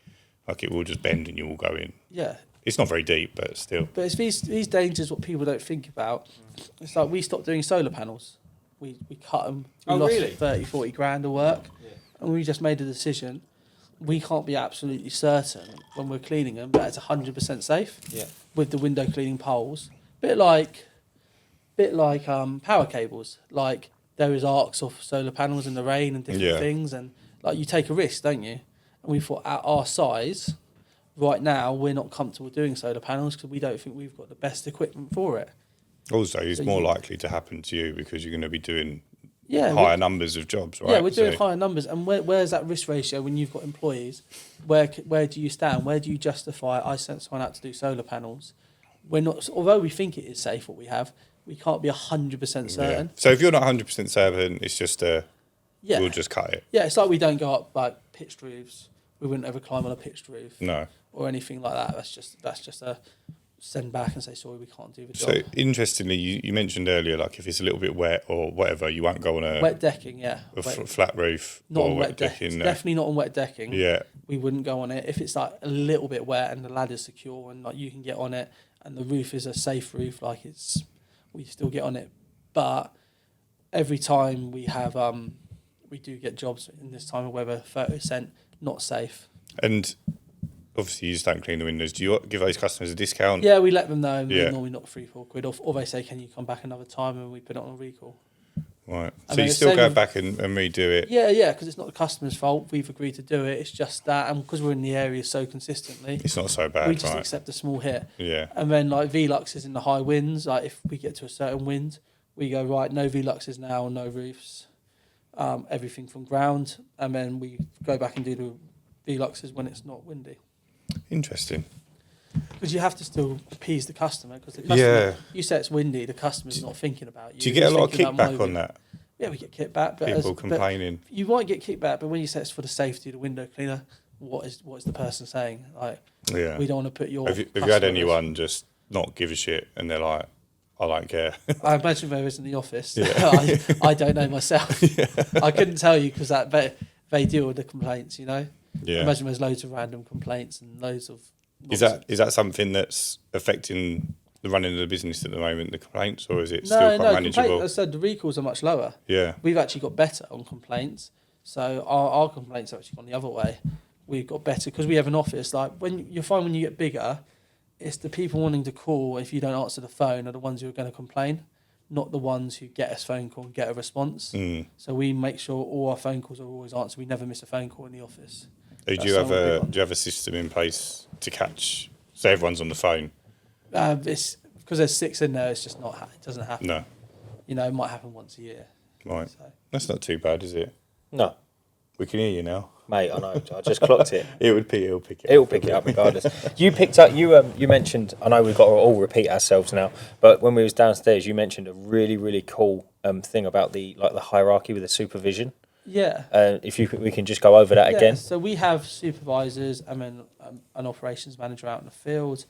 Like it will just bend and you will go in. Yeah. It's not very deep, but still. But it's these dangers what people don't think about. It's like we stopped doing solar panels. We cut them. We lost 30, 40 grand of work. Yeah. And we just made a decision. We can't be absolutely certain when we're cleaning them that it's 100% safe with the window cleaning poles. Bit like power cables. Like there is arcs of solar panels in the rain and different things, and like you take a risk, don't you? And we thought at our size, right now we're not comfortable doing solar panels because we don't think we've got the best equipment for it. Also, it's more likely to happen to you because you're going to be doing higher numbers of jobs, right? Yeah, we're doing higher numbers. And where's that risk ratio when you've got employees? Where do you stand? Where do you justify, I sent someone out to do solar panels? We're not, although we think it is safe what we have, we can't be 100% certain. Yeah. So if you're not 100% certain, it's just we'll just cut it. Yeah, it's like we don't go up like pitched roofs. We wouldn't ever climb on a pitched roof. No. Or anything like that. That's just a send back and say, sorry, we can't do the job. So interestingly, you mentioned earlier, like if it's a little bit wet or whatever, you won't go on a wet decking, yeah. Flat roof. Not or on wet decking. Definitely not on wet decking. Yeah. We wouldn't go on it. If it's like a little bit wet and the ladder's secure and like you can get on it and the roof is a safe roof, like we still get on it. But every time we have, we do get jobs in this time of weather, 30% not safe. And obviously you just don't clean the windows. Do you give those customers a discount? Yeah, we let them know. We normally knock £3-4 off. Or they say, can you come back another time, and we put it on a recall. Right. So you still go back and redo it? Yeah, because it's not the customer's fault. We've agreed to do it. It's just that, and because we're in the area so consistently, it's not so bad, we just accept a small hit. Yeah. And then like Veluxes in the high winds, like if we get to a certain wind, we go, right, no Veluxes now, no roofs, everything from ground, and then we go back and do the Veluxes when it's not windy. Interesting. Because you have to still appease the customer, because the customer, you say it's windy, the customer's not thinking about you. Do you get a lot of kickback on that? Yeah, we get kickback. But people complaining. But you might get kickback, but when you say it's for the safety of the window cleaner, what is the person saying? Like, we don't want to put your... Have you had anyone just not give a shit and they're like, I don't care? I imagine there is in the office. Yeah. I don't know myself. I couldn't tell you because they deal with the complaints, Yeah. Imagine there's loads of random complaints and loads of... Is that something that's affecting the running of the business at the moment, the complaints, or is it still quite manageable? As I said, the recalls are much lower. Yeah. We've actually got better on complaints. So our complaints have actually gone the other way. We've got better because we have an office. Like when you find when you get bigger, it's the people wanting to call if you don't answer the phone are the ones who are going to complain, not the ones who get a phone call and get a response. So we make sure all our phone calls are always answered. We never miss a phone call in the office. Do you have a system in place to catch? So everyone's on the phone. It's because there's 6 in there. It's just not. It doesn't happen. No. You know, it might happen once a year. Right. So. That's not too bad, is it? No. We can hear you now. Mate, I know. I just clocked it. It'll pick it up. It'll pick it up regardless. You picked up. You mentioned. I know we've got to all repeat ourselves now, but when we was downstairs, you mentioned a really cool thing about the hierarchy with the supervision. Yeah. We can just go over that again. So we have supervisors and then an operations manager out in the field.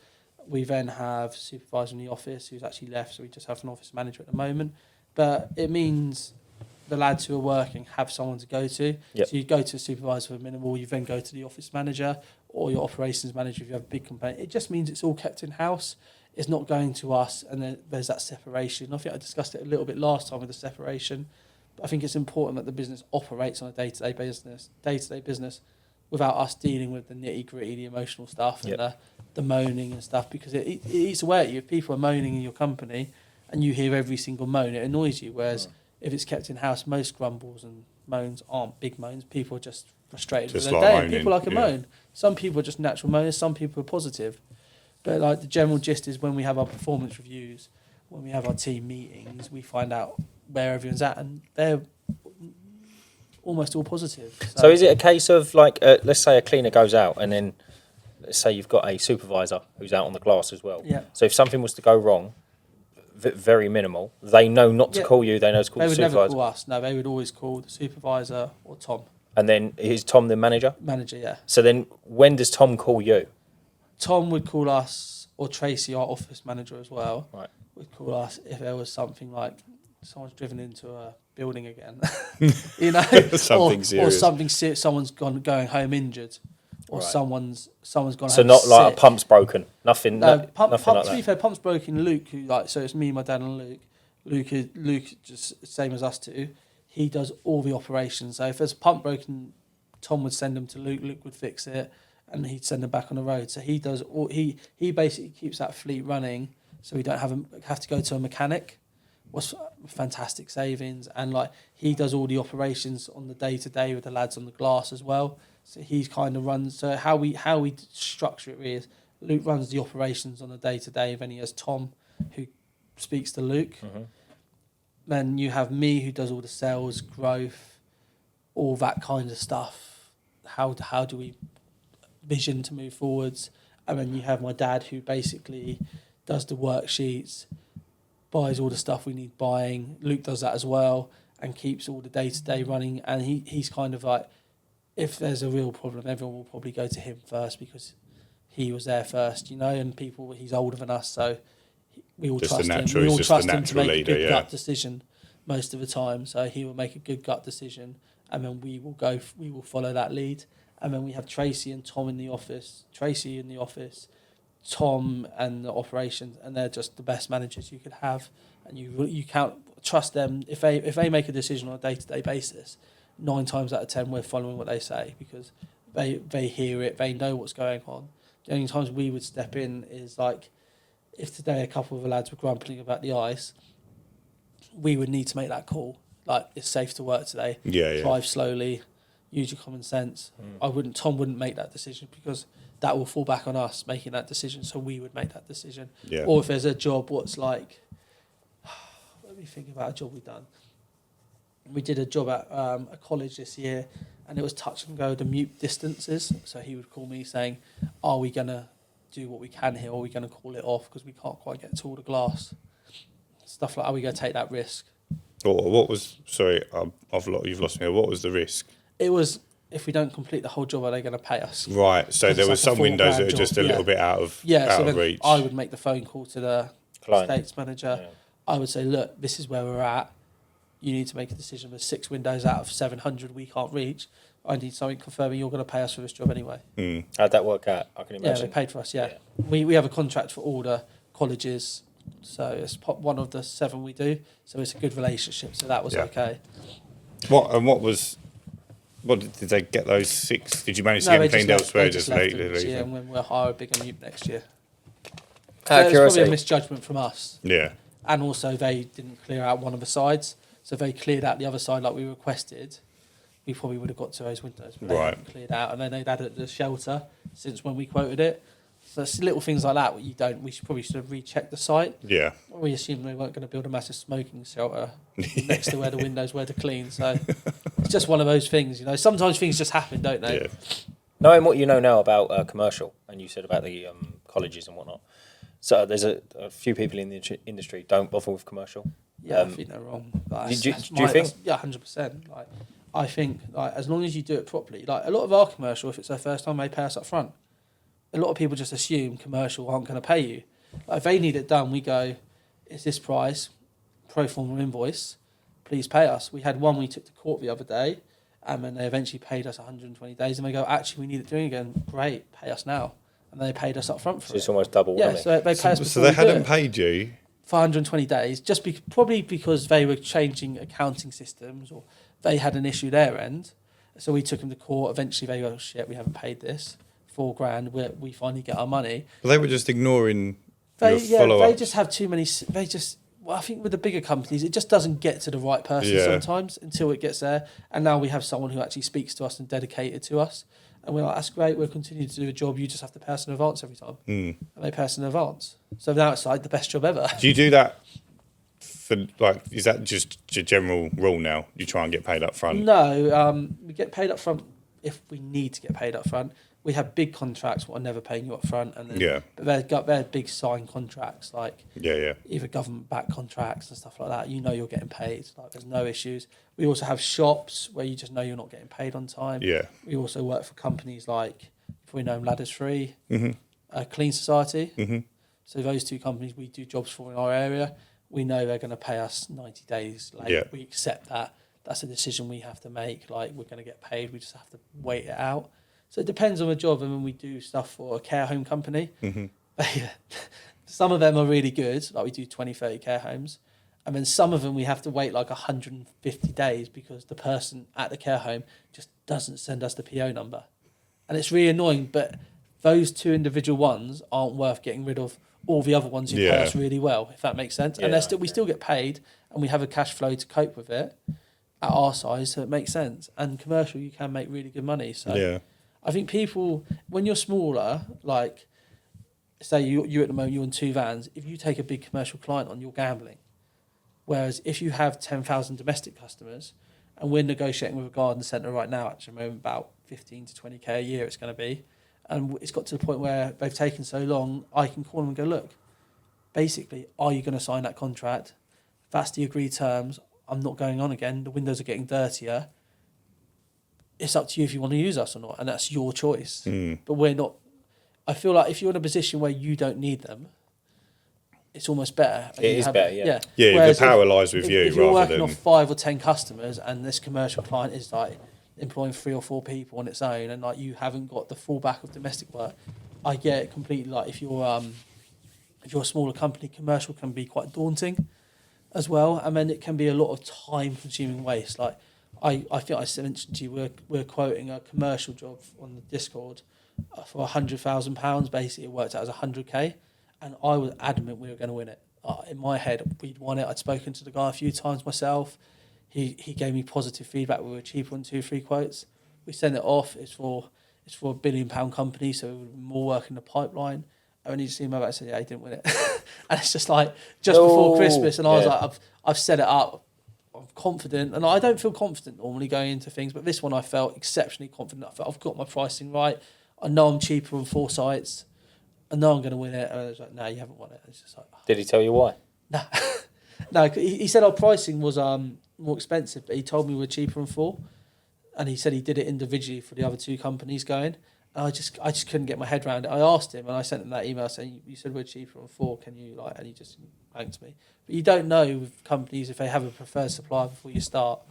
We then have supervisor in the office who's actually left, so we just have an office manager at the moment. But it means the lads who are working have someone to go to. Yep. So you go to a supervisor for minimal, you then go to the office manager or your operations manager if you have a big complaint. It just means it's all kept in-house. It's not going to us, and then there's that separation. I think I discussed it a little bit last time with the separation. But I think it's important that the business operates on a day-to-day business without us dealing with the nitty-gritty, the emotional stuff and the moaning and stuff, because it eats away at you. If people are moaning in your company and you hear every single moan, it annoys you, whereas if it's kept in-house, most grumbles and moans aren't big moans. People are just frustrated just with their day. moaning, People like a moan. Some people are just natural moaners, some people are positive. But like the general gist is when we have our performance reviews, when we have our team meetings, we find out where everyone's at, and they're almost all positive. So is it a case of like, let's say a cleaner goes out, and then let's say you've got a supervisor who's out on the glass as well. Yeah. So if something was to go wrong, very minimal, they know not to call you. They know to call the supervisor. They would never call us. No, they would always call the supervisor or Tom. And then is Tom the manager? Manager, yeah. So then when does Tom call you? Tom would call us, or Tracy, our office manager as well, Right. would call us if there was something like someone's driven into a building again, you know, something serious. Or something serious. Someone's going home injured, or Right. some's gone. So home not like sick. a pump's broken. Nothing. No, pump, nothing like to be that. fair, pump's broken. Luke, so it's me, my dad, and Luke. Luke, just same as us two. He does all the operations. So if there's a pump broken, Tom would send them to Luke. Luke would fix it, and he'd send them back on the road. So he does all. He basically keeps that fleet running, so we don't have to go to a mechanic. Was fantastic savings, and like he does all the operations on the day to day with the lads on the glass as well. So he's kind of runs. So how we structure it is Luke runs the operations on the day to day, then he has Tom who speaks to Luke. Mm-hmm. Then you have me who does all the sales, growth, all that kind of stuff. How do we vision to move forwards? And then you have my dad who basically does the worksheets, buys all the stuff we need buying. Luke does that as well and keeps all the day-to-day running. And he's kind of like, if there's a real problem, everyone will probably go to him first because he was there first, you know, and he's older than us, so we all trust him. We all trust him to make a good gut decision most of the time. So he will make a good gut decision, and then we will follow that lead. And then we have Tracy and Tom in the office. Tracy in the office, Tom and the operations, and they're just the best managers you could have. And you can't trust them if they make a decision on a day-to-day basis. 9 times out of 10, we're following what they say because they hear it, they know what's going on. The only times we would step in is like if today a couple of the lads were grumbling about the ice, we would need to make that call. Like, it's safe to work today. Drive slowly, use your common sense. Tom wouldn't make that decision because that will fall back on us making that decision. So we would make that decision. Yeah. Or if there's a job, let me think about a job we've done. We did a job at a college this year, and it was touch and go, the mute distances. So he would call me saying, are we going to do what we can here, or are we going to call it off because we can't quite get to all the glass? Stuff like, are we going to take that risk? What was, sorry, you've lost me. What was the risk? It was, if we don't complete the whole job, are they going to pay us? Right, so there was some windows that are just a little bit out of reach. I would make the phone call to the client, estates manager. Yeah. I would say, look, this is where we're at. You need to make a decision. There's 6 windows out of 700 we can't reach. I need something confirming you're going to pay us for this job anyway. How'd that work out? I can imagine. Yeah, they paid for us, yeah. We have a contract for all the colleges, so it's one of the 7 we do, so it's a good relationship, so that was okay. What did they get those 6? Did you manage to get them cleaned elsewhere? Just left them this year, and when we'll hire a bigger mute next year. Out of It's curiosity. probably a misjudgment from us. Yeah. And also they didn't clear out one of the sides, so if they cleared out the other side like we requested, we probably would have got to those windows. But they hadn't cleared out, and then they'd added the shelter since when we quoted it. So it's little things like that we should have rechecked the site. Yeah. We assumed they weren't going to build a massive smoking shelter next to where the windows were to clean. So it's just one of those things, you know. Sometimes things just happen, don't they? Yeah. Knowing what you know now about commercial, and you said about the colleges and whatnot, so there's a few people in the industry don't bother with commercial. Yeah, I think they're wrong. Like, do you think? Yeah, 100%. Like, I think as long as you do it properly, like a lot of our commercial, if it's their first time, they pay us up front. A lot of people just assume commercial aren't going to pay you. Like, if they need it done, we go, it's this price, pro forma invoice, please pay us. We had one we took to court the other day, and then they eventually paid us 120 days, and they go, actually, we need it doing again. Great, pay us now. And they paid us up front for it. It's almost double, yeah, wasn't it? so they pay us So they hadn't paid you? for 120 days, just probably because they were changing accounting systems or they had an issue their end. So we took them to court. Eventually they go, shit, we haven't paid this. $4,000, we finally get our money. But they were just ignoring your follow-up. They just have too many. I think with the bigger companies, it just doesn't get to the right person sometimes until it gets there. And now we have someone who actually speaks to us and dedicated to us. And we're like, that's great, we'll continue to do the job, you just have to pay us in advance every time. And they pay us in advance. So now it's like the best job ever. Do you do that for, like, is that just your general rule now? You try and get paid up front? No, we get paid up front if we need to get paid up front. We have big contracts what are never paying you up front, and then, but they're big signed contracts, like either government-backed contracts and stuff like that. You know you're getting paid, like there's no issues. We also have shops where you just know you're not getting paid on time. Yeah. We also work for companies like, if we know them, Ladders Free, Clean Society. So those two companies we do jobs for in our area. We know they're going to pay us 90 days late. Yeah. We accept that. That's a decision we have to make. Like, we're going to get paid. We just have to wait it out. So it depends on the job. And when we do stuff for a care home company, some of them are really good. Like we do 20, 30 care homes. And then some of them we have to wait like 150 days because the person at the care home just doesn't send us the PO number. And it's really annoying, but those two individual ones aren't worth getting rid of all the other ones who pay us really well, if that makes sense. And we still get paid and we have a cash flow to cope with it at our size, so it makes sense. And commercial, you can make really good money. So I think people, when you're smaller, like say you at the moment, you're in 2 vans, if you take a big commercial client on, you're gambling. Whereas if you have 10,000 domestic customers, and we're negotiating with a garden centre right now, at the moment, about 15 to 20k a year it's going to be, and it's got to the point where they've taken so long, I can call them and go, look, basically, are you going to sign that contract? That's the agreed terms. I'm not going on again. The windows are getting dirtier. It's up to you if you want to use us or not, and that's your choice. But we're not. I feel like if you're in a position where you don't need them, it's almost better. It is better, yeah. Yeah, the power lies with you. If you're working off 5 or 10 customers, and this commercial client is like employing 3 or 4 people on its own, and like you haven't got the fallback of domestic work, I get it completely. Like if you're a smaller company, commercial can be quite daunting as well, and then it can be a lot of time-consuming waste. Like I think I mentioned to you, we're quoting a commercial job on the Discord for £100,000. Basically, it worked out as 100k, and I was adamant we were going to win it. In my head, we'd won it. I'd spoken to the guy a few times myself. He gave me positive feedback. We were cheaper on 2-3 quotes. We sent it off. It's for a £1 billion company, so more work in the pipeline. I only just emailed back and said, yeah, he didn't win it. And it's just like, before Christmas, and I was like, I've set it up. I'm confident, and I don't feel confident normally going into things, but this one I felt exceptionally confident. I felt I've got my pricing right. I know I'm cheaper on 4 sites. I know I'm going to win it. And I was like, no, you haven't won it. It's just like, Did he tell you why? No. No, he said our pricing was more expensive, but he told me we're cheaper on 4. And he said he did it individually for the other 2 companies going. And I just couldn't get my head around it. I asked him, and I sent him that email saying, "You said we're cheaper on 4. Can you like?" And he just blanked me. But you don't know with companies if they have a preferred supplier before you start.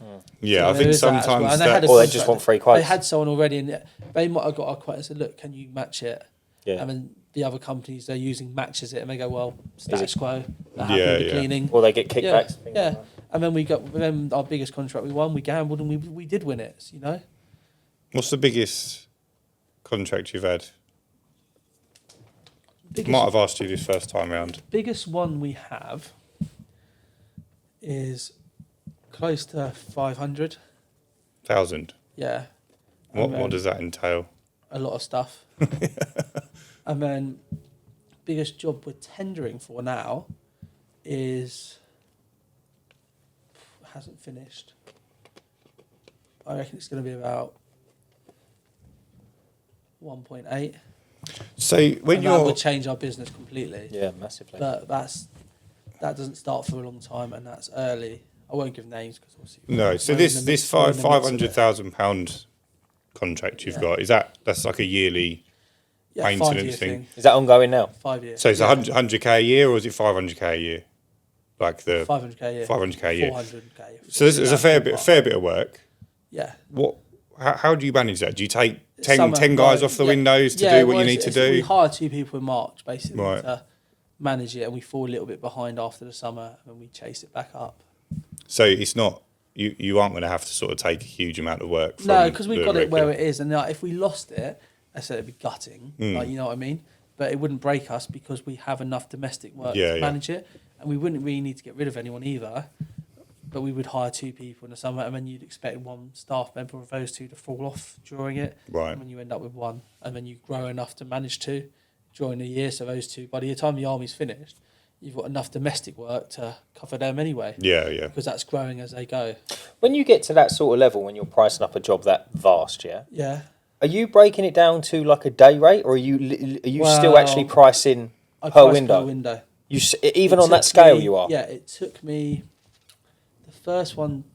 Yeah, So I think sometimes that, or they just want free quotes. They had someone already, and they might have got a quote and said, "Look, can you match it?" Yeah. And then the other companies they're using matches it, and they go, "Well, status quo." They're happy with the cleaning. Or they get kickbacks. Yeah. And then then our biggest contract we won. We gambled and we did win it. You know. What's the biggest contract you've had? Might have asked you this first time round. Biggest one we have is close to 500,000. Yeah. What does that entail? A lot of stuff. And then biggest job we're tendering for now hasn't finished. I reckon it's going to be about 1.8. So when that would change our business completely. Yeah, massively. But that doesn't start for a long time, and that's early. I won't give names because obviously. No. So this £500,000 contract you've got, that's like a yearly maintenance thing? Is that ongoing now? 5 years. So it's 100k a year, or is it 500k a year? Like the 500k a year. 500k a year. 400k. So there's a fair bit of work. Yeah. How do you manage that? Do you take 10 guys off the windows to do what you need to do? We hire 2 people in March basically Right. to manage it, and we fall a little bit behind after the summer, and we chase it back up. So it's not you aren't going to have to sort of take a huge amount of work. From No, because we've got it where it is, and if we lost it, I said it'd be gutting. Like, you know what I mean? But it wouldn't break us because we have enough domestic work to manage it, and we wouldn't really need to get rid of anyone either. But we would hire 2 people in the summer, and then you'd expect one staff member of those 2 to fall off during it. Right. And then you end up with 1, and then you grow enough to manage 2 during the year. So those 2, by the time the army's finished, you've got enough domestic work to cover them anyway. Yeah, yeah. Because that's growing as they go. When you get to that sort of level, when you're pricing up a job that vast, Yeah. are you breaking it down to like a day rate, or are you still actually pricing per window? Per window. Even on that scale, you are. Yeah, it took me. The first one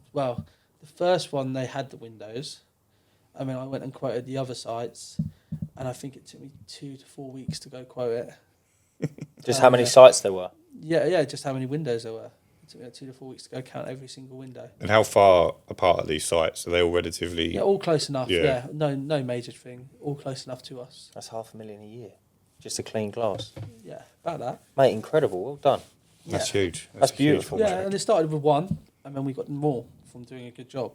they had the windows. I mean, I went and quoted the other sites, and I think it took me 2 to 4 weeks to go quote it. Just how many sites there were? Yeah, just how many windows there were. It took me 2 to 4 weeks to go count every single window. And how far apart are these sites? Are they all relatively? Yeah, all close enough. Yeah. Yeah, no major thing. All close enough to us. That's $500,000 a year, just a clean glass. Yeah, about that. Mate, incredible. Well done. That's huge. That's beautiful. Yeah, and it started with 1, and then we got more from doing a good job.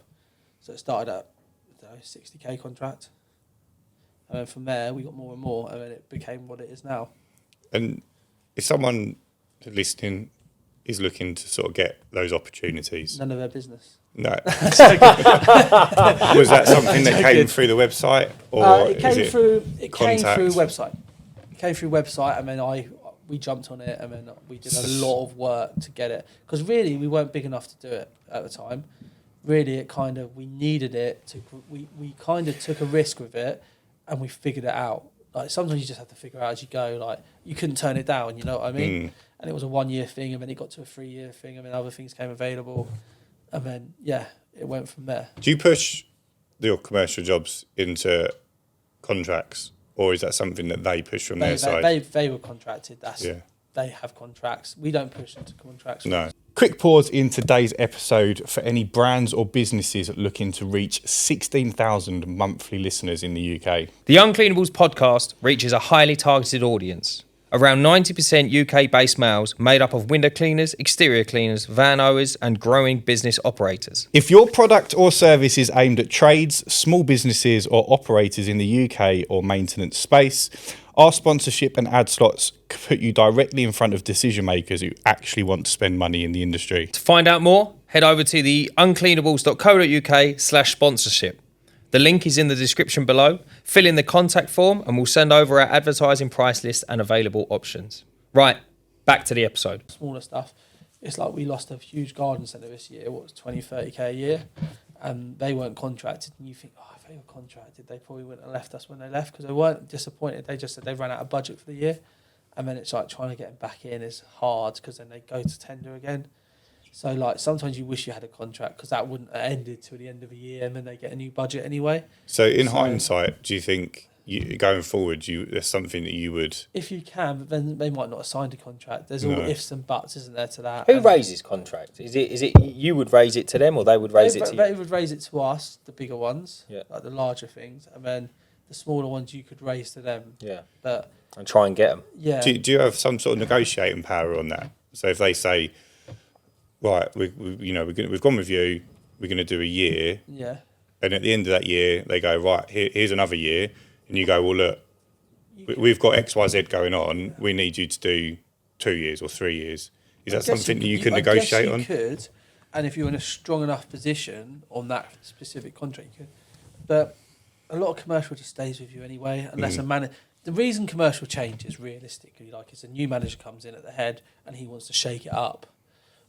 So it started at 60k contract, and then from there we got more and more, and then it became what it is now. And if someone listening is looking to sort of get those opportunities, None of their business. no. Was that something that came through the website, or It came through contact? website. It came through website, and then we jumped on it, and then we did a lot of work to get it, because really we weren't big enough to do it at the time. Really, we needed it we kind of took a risk with it, and we figured it out. Like, sometimes you just have to figure out as you go. Like, you couldn't turn it down, you know what I mean? And it was a 1-year thing, and then it got to a 3-year thing, and then other things came available, and then it went from there. Do you push your commercial jobs into contracts, or is that something that they push from their side? They were contracted. They have contracts. We don't push into contracts. No. Quick pause in today's episode for any brands or businesses looking to reach 16,000 monthly listeners in the UK. The Uncleanables podcast reaches a highly targeted audience. Around 90% UK-based males made up of window cleaners, exterior cleaners, van owners and growing business operators. If your product or service is aimed at trades, small businesses or operators in the UK or maintenance space, our sponsorship and ad slots put you directly in front of decision makers who actually want to spend money in the industry. To find out more, head over to the uncleanables.co.uk/sponsorship. The link is in the description below. Fill in the contact form and we'll send over our advertising price list and available options. Right, back to the episode. Smaller stuff. It's like we lost a huge garden centre this year, 20-30k a year, and they weren't contracted. And you think, if they were contracted, they probably wouldn't have left us when they left, because they weren't disappointed. They just said they ran out of budget for the year. And then it's like trying to get them back in is hard, because then they go to tender again. So, like, sometimes you wish you had a contract, because that wouldn't have ended till the end of the year, and then they get a new budget anyway. So in hindsight, do you think going forward, there's something that you would... If you can, but then they might not have signed a contract. There's all ifs and buts, isn't there, to that? Who raises contracts? Is it you would raise it to them, or they would raise it to you? They would raise it to us, the bigger ones, Yeah. like the larger things, and then the smaller ones you could raise to them. Yeah. But And try and get them. yeah. Do you have some sort of negotiating power on that? So if they say, right, we've gone with you, we're going to do a year, Yeah. and at the end of that year, they go, right, here's another year, and you go, well, look, we've got X, Y, Z going on. We need you to do 2 years or 3 years. Is that something that you could negotiate on? You could, and if you're in a strong enough position on that specific contract, you could. But a lot of commercial just stays with you anyway, unless a manager. The reason commercial changes realistically, like it's a new manager comes in at the head and he wants to shake it up,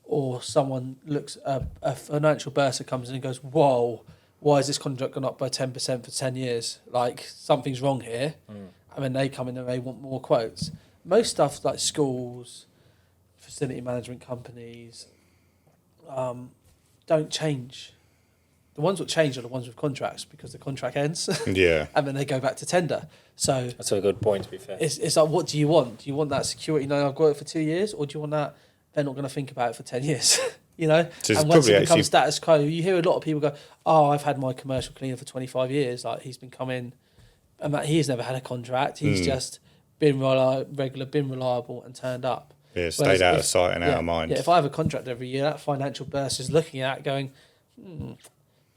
or someone looks a financial bursar comes in and goes, "Whoa, why is this contract gone up by 10% for 10 years? Like something's wrong here." And then they come in and they want more quotes. Most stuff like schools, facility management companies, don't change. The ones that change are the ones with contracts because the contract ends. Yeah. And then they go back to tender. So That's a good point, to be fair. it's like, what do you want? Do you want that security? No, I've got it for 2 years, or do you want that? They're not going to think about it for 10 years. You know, So and once it becomes status quo, you hear a lot of people go, "Oh, I've had my commercial cleaner for 25 years. Like he's been coming, and he's never had a contract. He's just been been reliable, and turned up." Yeah, stayed out of sight and out of mind. Yeah, if I have a contract every year, that financial burst is looking at it going,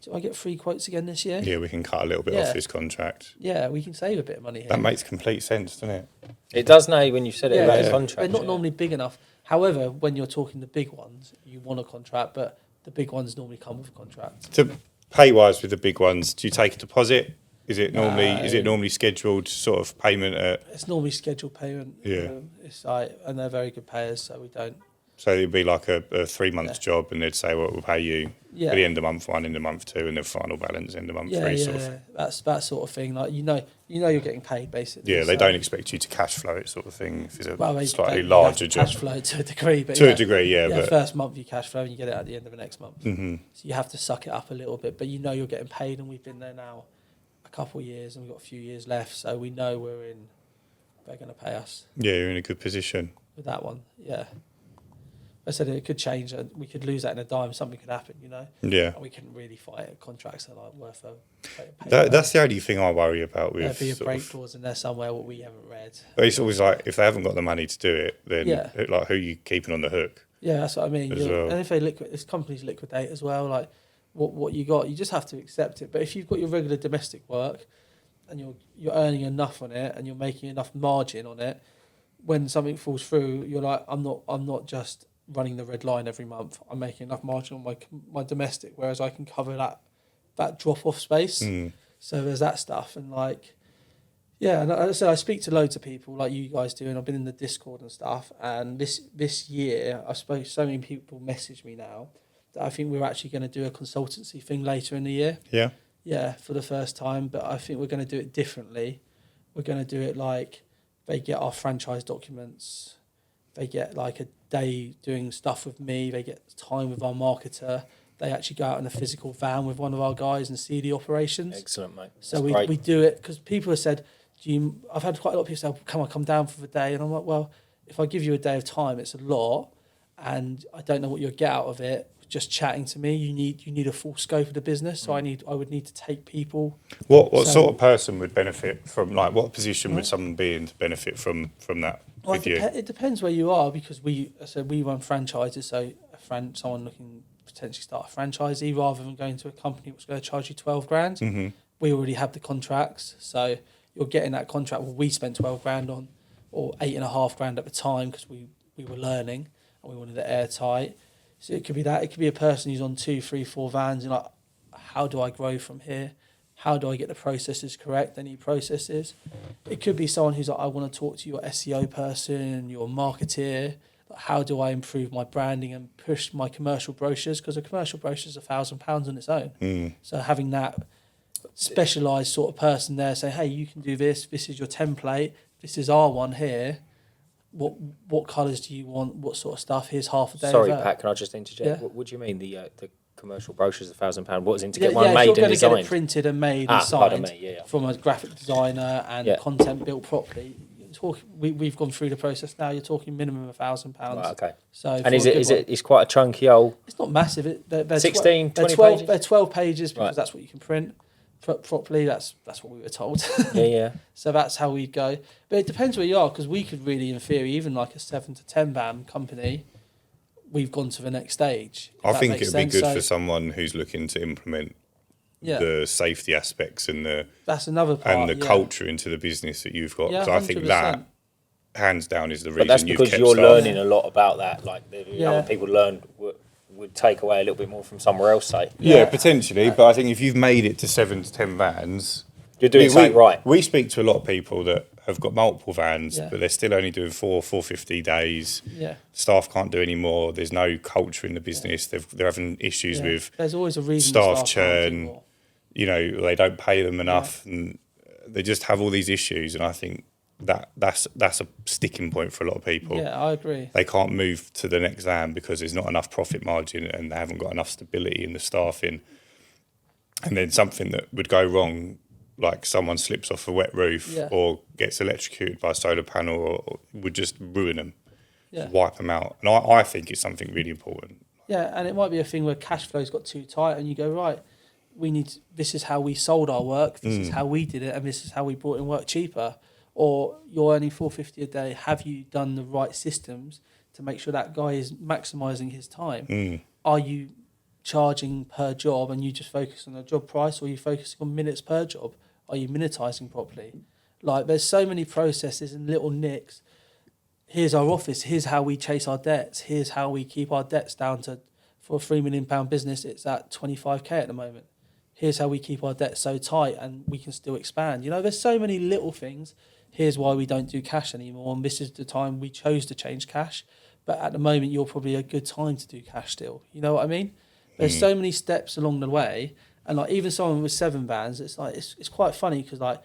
do I get 3 quotes again this year? Yeah, we can cut a little bit off his contract. Yeah, we can save a bit of money here. That makes complete sense, doesn't it? It does now when you said it about the contract. They're not normally big enough. However, when you're talking the big ones, you want a contract, but the big ones normally come with a contract. To pay wise with the big ones, do you take a deposit? Is it normally scheduled sort of payment at? It's normally scheduled payment. Yeah. It's like, and they're very good payers, so we don't. So it'd be like a 3 month job, and they'd say, "Well, we'll pay you at the end of month 1, end of month 2, and the final balance end of month 3." Sort of. That's that sort of thing. Like you know, you're getting paid basically. Yeah, they don't expect you to cash flow it, sort of thing. If it's a slightly they larger job, cash flow to a degree, but to a degree, yeah. But first month you cash flow and you get it at the end of the next month. Mm-hmm. So you have to suck it up a little bit, but you know you're getting paid, and we've been there now a couple of years, and we've got a few years left, so we know they're going to pay us. Yeah, you're in a good position with that one. Yeah. I said it could change. We could lose that in a dime. Something could happen, you know. Yeah. And we couldn't really fight it. Contracts are like worth a. That's the only thing I worry about with. There'd be a break clause in there somewhere what we haven't read. But it's always like if they haven't got the money to do it, then like who are you keeping on the hook? Yeah, that's what I mean. Well. And if companies liquidate as well, like what you got, you just have to accept it. But if you've got your regular domestic work, and you're earning enough on it, and you're making enough margin on it, when something falls through, you're like, I'm not just running the red line every month. I'm making enough margin on my domestic, whereas I can cover that drop off space. So there's that stuff, and like, yeah. And as I said, I speak to loads of people like you guys do, and I've been in the Discord and stuff. And this year, I suppose so many people message me now that I think we're actually going to do a consultancy thing later in the year. Yeah. Yeah, for the first time, but I think we're going to do it differently. We're going to do it like they get our franchise documents. They get like a day doing stuff with me. They get time with our marketer. They actually go out in a physical van with one of our guys and see the operations. Excellent, mate. So we do it because people have said, I've had quite a lot of people say, "Can I come down for the day?" And I'm like, well, if I give you a day of time, it's a lot, and I don't know what you'll get out of it. Just chatting to me, you need a full scope of the business. So I would need to take people. What sort of person would benefit from, like, what position would someone be in to benefit from that with you? It depends where you are, because we run franchises. So someone looking to potentially start a franchisee, rather than going to a company which is going to charge you 12 grand. Mm-hmm. We already have the contracts, so you're getting that contract. Well, we spent 12 grand on, or 8.5 grand at the time, because we were learning and we wanted it airtight. So it could be that. It could be a person who's on 2, 3, 4 vans and like, how do I grow from here? How do I get the processes correct? Any processes? It could be someone who's like, I want to talk to your SEO person, your marketeer. Like, how do I improve my branding and push my commercial brochures? Because a commercial brochure is £1,000 on its own. So having that specialised sort of person there saying, hey, you can do this. This is your template. This is our one here. What colours do you want? What sort of stuff? Here's half a day. Sorry, of that. Pat, can I just interject? Yeah. What do you mean the commercial brochures £1,000. What is in to get one if made you're and going to get designed? it printed and made and Pardon signed me, yeah. from a graphic designer and content built properly, we've gone through the process now. You're talking minimum £1,000. Right, okay. So and it's quite a chunky old. It's not massive. They're 16, 20 12, pages? They're 12 pages because Right. that's what you can print properly. That's what we were told. Yeah. So that's how we go. But it depends where you are, because we could really, in theory, even like a 7 to 10 van company, we've gone to the next stage. I think it'd be good for someone who's looking to implement the safety aspects and that's another part, and the culture into the business that you've got. Yeah, So I think 100%. that, hands down, is the reason But that's you've because kept you're staff. learning a lot about that. Like the other people learned would take away a little bit more from somewhere else, say. Yeah, potentially. But I think if you've made it to 7 to 10 vans, you're doing something right. We speak to a lot of people that have got multiple vans, Yeah. but they're still only doing 450 days. Yeah. Staff can't do any more. There's no culture in the business. They're having issues with There's always a reason staff can't do churn. more. You know, they don't pay them enough, and they just have all these issues. And I think that's a sticking point for a lot of people. Yeah, I agree. They can't move to the next van because there's not enough profit margin and they haven't got enough stability in the staffing. And then something that would go wrong, like someone slips off a wet roof or gets electrocuted by a solar panel, or would just ruin them, wipe them out. And I think it's something really important. Yeah, and it might be a thing where cash flow's got too tight and you go, right, this is how we sold our work, this is how we did it, and this is how we brought in work cheaper. Or you're earning $450 a day. Have you done the right systems to make sure that guy is maximising his time? Are you charging per job and you just focus on the job price, or are you focusing on minutes per job? Are you minutising properly? Like, there's so many processes and little nicks. Here's our office. Here's how we chase our debts. Here's how we keep our debts down to, for a £3 million business, it's at 25k at the moment. Here's how we keep our debts so tight and we can still expand. You know, there's so many little things. Here's why we don't do cash anymore, and this is the time we chose to change cash. But at the moment, you're probably a good time to do cash still. You know what I mean? There's so many steps along the way, and like even someone with 7 vans, it's like it's quite funny because like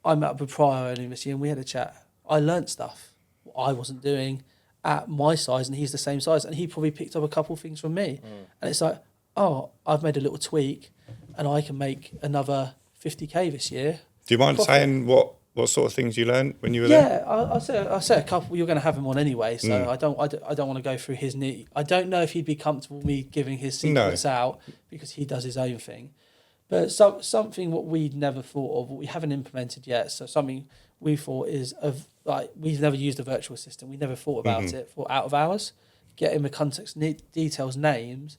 I met up with Pryor earlier this year and we had a chat. I learnt stuff I wasn't doing at my size, and he's the same size, and he probably picked up a couple of things from me. And it's like, oh, I've made a little tweak, and I can make another 50k this year. Do you mind saying what sort of things you learned when you were there? Yeah, I say a couple. You're going to have him on anyway, so I don't want to go through his knee. I don't know if he'd be comfortable me giving his secrets out because he does his own thing. But something what we'd never thought of, what we haven't implemented yet. So something we thought is we've never used a virtual assistant. We never thought about it for out of hours. Getting the context, details, names,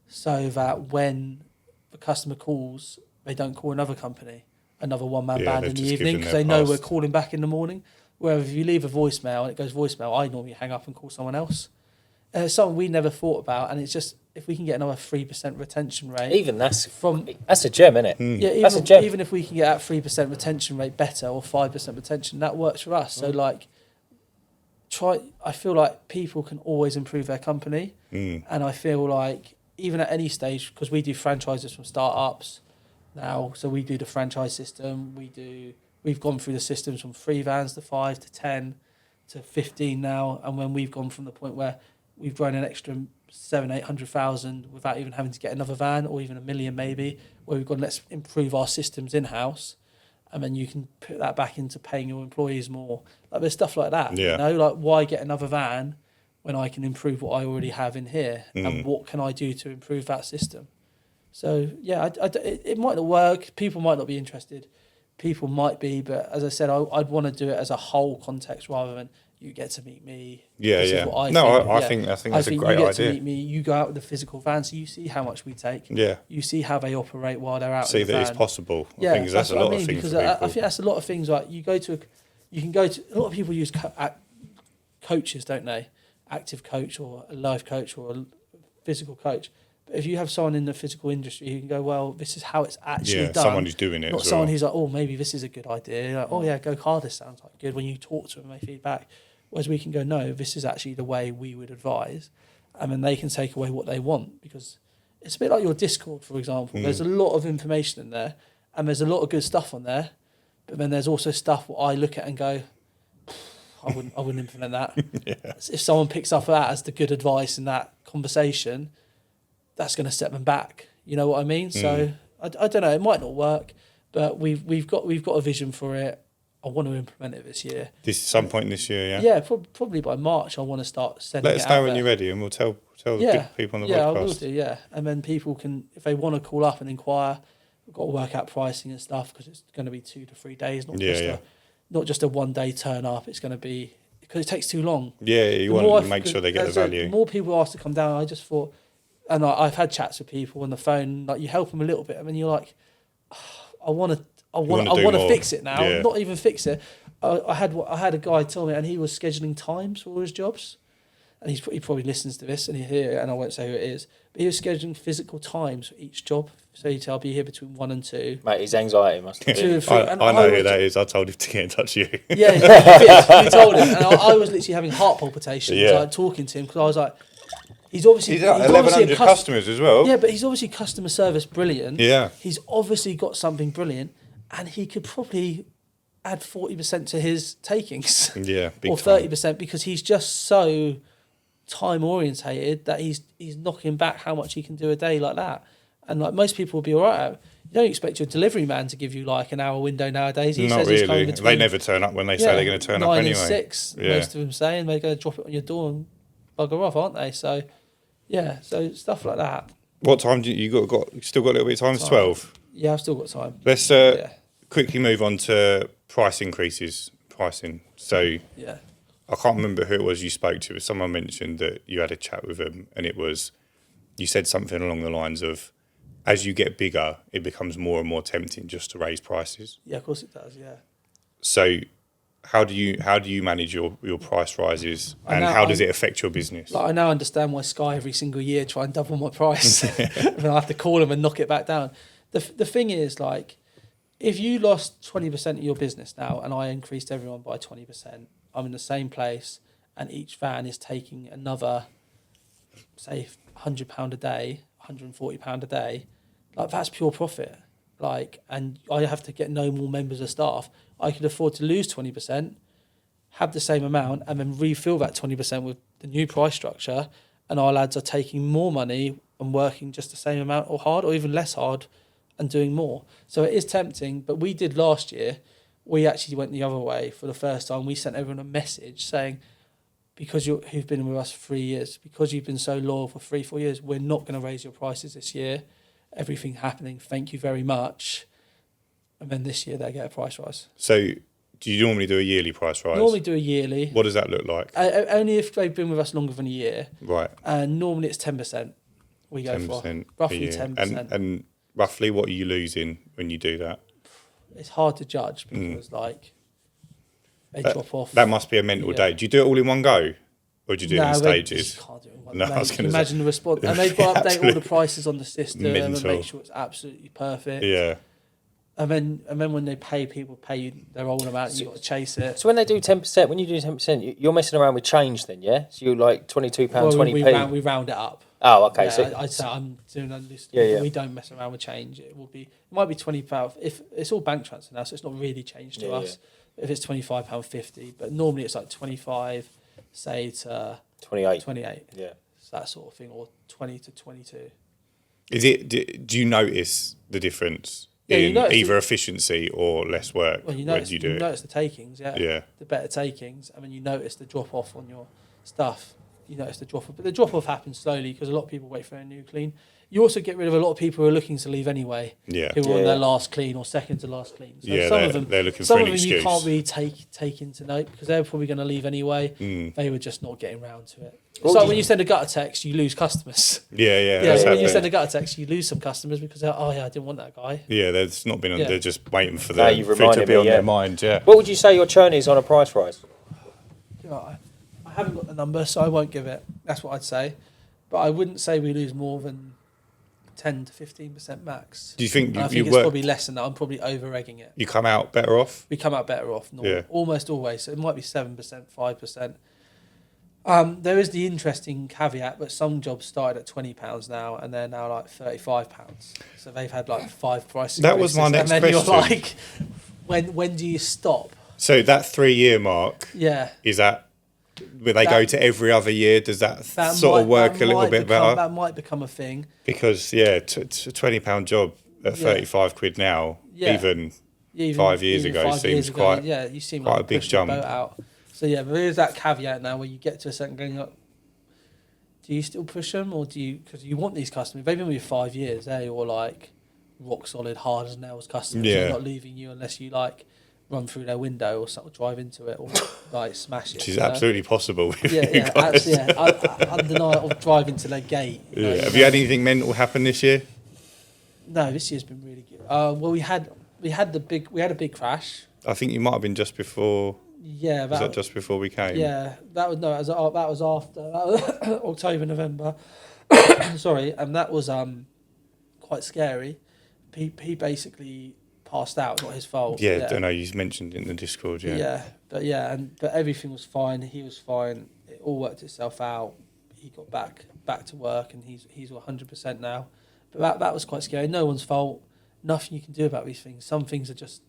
so that when the customer calls, they don't call another company, another one-man band in the evening, because they know we're calling back in the morning. Whereas if you leave a voicemail and it goes voicemail, I normally hang up and call someone else. And it's something we never thought about, and it's just, if we can get another 3% retention rate... Even that's a gem, isn't it? Yeah, that's a gem. Even if we can get that 3% retention rate better, or 5% retention, that works for us. So like, I feel like people can always improve their company. And I feel like even at any stage, because we do franchises from startups now, so we do the franchise system, we've gone through the systems from 3 vans to 5 to 10 to 15 now, and when we've gone from the point where we've grown an extra 700,000-800,000 without even having to get another van, or even 1 million maybe, where we've gone, let's improve our systems in-house, and then you can put that back into paying your employees more. Like, there's stuff like that. Yeah. You know, like, why get another van when I can improve what I already have in here? And what can I do to improve that system? So, yeah, it might not work. People might not be interested. People might be, but as I said, I'd want to do it as a whole context rather than you get to meet me. Yeah, this yeah. is what I think that's a great you idea. get to meet me. You go out with the physical van, so you see how much we take. Yeah. You see how they operate while they're out. See in the that van. it's possible. Yeah, I think that's a lot of things because for people. I think that's a lot of things. Like you can go to a lot of people use coaches, don't they? Active coach or a life coach or a physical coach. But if you have someone in the physical industry who can go, well, this is how it's actually done. Someone who's doing it. Not as someone well. who's like, oh, maybe this is a good idea. Like, oh yeah, go car. This sounds like good. When you talk to them, they feedback. Whereas we can go, no, this is actually the way we would advise, and then they can take away what they want, because it's a bit like your Discord, for example. There's a lot of information in there, and there's a lot of good stuff on there, but then there's also stuff what I look at and go, I wouldn't implement that. If someone picks up that as the good advice in that conversation, that's going to set them back. You know what I mean? So I don't know. It might not work, but we've got a vision for it. I want to implement it this year. Some point this year, yeah. Yeah, probably by March. I want to start sending. Let us know when you're ready, and we'll tell the people on the podcast. Yeah, I will do. Yeah, and then people can, if they want to call up and inquire, we've got to work out pricing and stuff because it's going to be 2 to 3 days, not just a 1 day turn up. It's going to be because it takes too long. Yeah, you want to make sure they get the value. The more people ask to come down, I just thought, and I've had chats with people on the phone. Like you help them a little bit, and then you're like, I want to fix it now. Yeah. Not even fix it. I had a guy tell me, and he was scheduling times for all his jobs, and he probably listens to this, and he hear it, and I won't say who it is, but he was scheduling physical times for each job. So he'd say, I'll be here between 1 and 2. Mate, his anxiety must have been. 2 and 3. I know who that is. I told him to get in touch with you. Yeah, he did. You told him, and I was literally having heart palpitations, like talking to him because I was like, he's got 1,100 customers as well. Yeah, but he's obviously customer service brilliant. Yeah, he's obviously got something brilliant, and he could probably add 40% to his takings. Yeah, or 30% because he's just so time orientated that he's knocking back how much he can do a day like that. And like most people will be all right. You don't expect your delivery man to give you like an hour window nowadays. He Not says really. He's coming between, they never turn up when they say they're going to turn up anyway. 9 and 6, most of them say, and they're going to drop it on your door and bugger off, aren't they? So, yeah, so stuff like that. What time do you got? Still got a little bit of time? It's 12. Yeah, I've still got time. Let's quickly move on to price increases. Pricing. So yeah, I can't remember who it was you spoke to, but someone mentioned that you had a chat with them, and you said something along the lines of, as you get bigger, it becomes more and more tempting just to raise prices. Yeah, of course it does. Yeah. So, how do you manage your price rises, and how does it affect your business? Like I now understand why Sky every single year try and double my price, and I have to call them and knock it back down. The thing is, like, if you lost 20% of your business now, and I increased everyone by 20%, I'm in the same place, and each van is taking another, say, £100 a day, £140 a day. Like that's pure profit. Like, and I have to get no more members of staff. I could afford to lose 20%, have the same amount, and then refill that 20% with the new price structure. And our lads are taking more money and working just the same amount or hard, or even less hard, and doing more. So it is tempting. But we did last year. We actually went the other way for the first time. We sent everyone a message saying, because who've been with us for 3 years, because you've been so loyal for 3-4 years, we're not going to raise your prices this year. Everything happening, thank you very much. And then this year they get a price rise. So do you normally do a yearly price rise? Normally do a yearly. What does that look like? Only if they've been with us longer than a year. Right. And normally it's 10%. We go 10% for roughly 10%. And roughly what are you losing when you do that? It's hard to judge because like they drop off. That must be a mental day. Do you do it all in one go? Or do you do it in stages? You can't do it in one no, day. I was going to imagine the response. And they've got to update all the prices on the system and make sure it's absolutely perfect. Yeah. And then when they pay, people pay you their old amount and you've got to chase it. So when they do 10%, when you do 10%, you're messing around with change then, yeah? So you're like £22.20p. We round it up. Oh, okay. Yeah, so I'd say I'm doing this. Yeah. We don't mess around with change. It might be £20. If it's all bank transfer now, so it's not really changed to us. Yeah. If it's £25.50, but normally it's like 25, say to 28. Yeah. So that sort of thing, or 20 to 22. Is it? Do you notice the difference in either efficiency or less work when you notice the takings, yeah. The better takings, and then you notice the drop off on your stuff. You notice the drop off, but the drop off happens slowly because a lot of people wait for a new clean. You also get rid of a lot of people who are looking to leave anyway. Yeah, who are on their last clean or second to last clean. So they're looking for an excuse. You can't really take into note because they're probably going to leave anyway. They were just not getting round to it. It's like when you send a gutter text, you lose customers. Yeah. When you send a gutter text, you lose some customers because I didn't want that guy. Yeah, there's not been. They're just waiting for the food to be on their mind. Yeah. What would you say your churn is on a price rise? I haven't got the number, so I won't give it. That's what I'd say. But I wouldn't say we lose more than 10 to 15% max. Do you think I think it's probably less than that. I'm probably over-egging it. You come out better off? We come out better off, almost always. So it might be 7%, 5%. There is the interesting caveat, but some jobs started at £20 now, and they're now like £35. So they've had like 5 price increases. That was my next question. And then you're like, when do you stop? So that 3-year mark, is that where they go to every other year? Does that sort of work a little bit better? That might become a thing. Because £20 job at 35 quid now, even 5 years ago, seems quite you seem quite like a big jump. Boat out. So but there is that caveat now where you get to a certain going up. Do you still push them, or do you, because you want these customers? They've been with you 5 years, or like rock solid, hard as nails customers. Yeah. They're not leaving you unless you like run through their window or sort of drive into it or like smash it. Which is absolutely possible. With Undeniable, drive into their gate. Have you had anything mental happen this year? No, this year's been really good. Well, we had a big crash. I think you might have been just before. Yeah, was that just before we came? Yeah, that was after October, November. Sorry, and that was quite scary. He basically passed out, not his fault. Yeah, I know you mentioned it in the Discord. Yeah. But everything was fine. He was fine. It all worked itself out. He got back to work, and he's 100% now. But that was quite scary. No one's fault. Nothing you can do about these things. Some things are just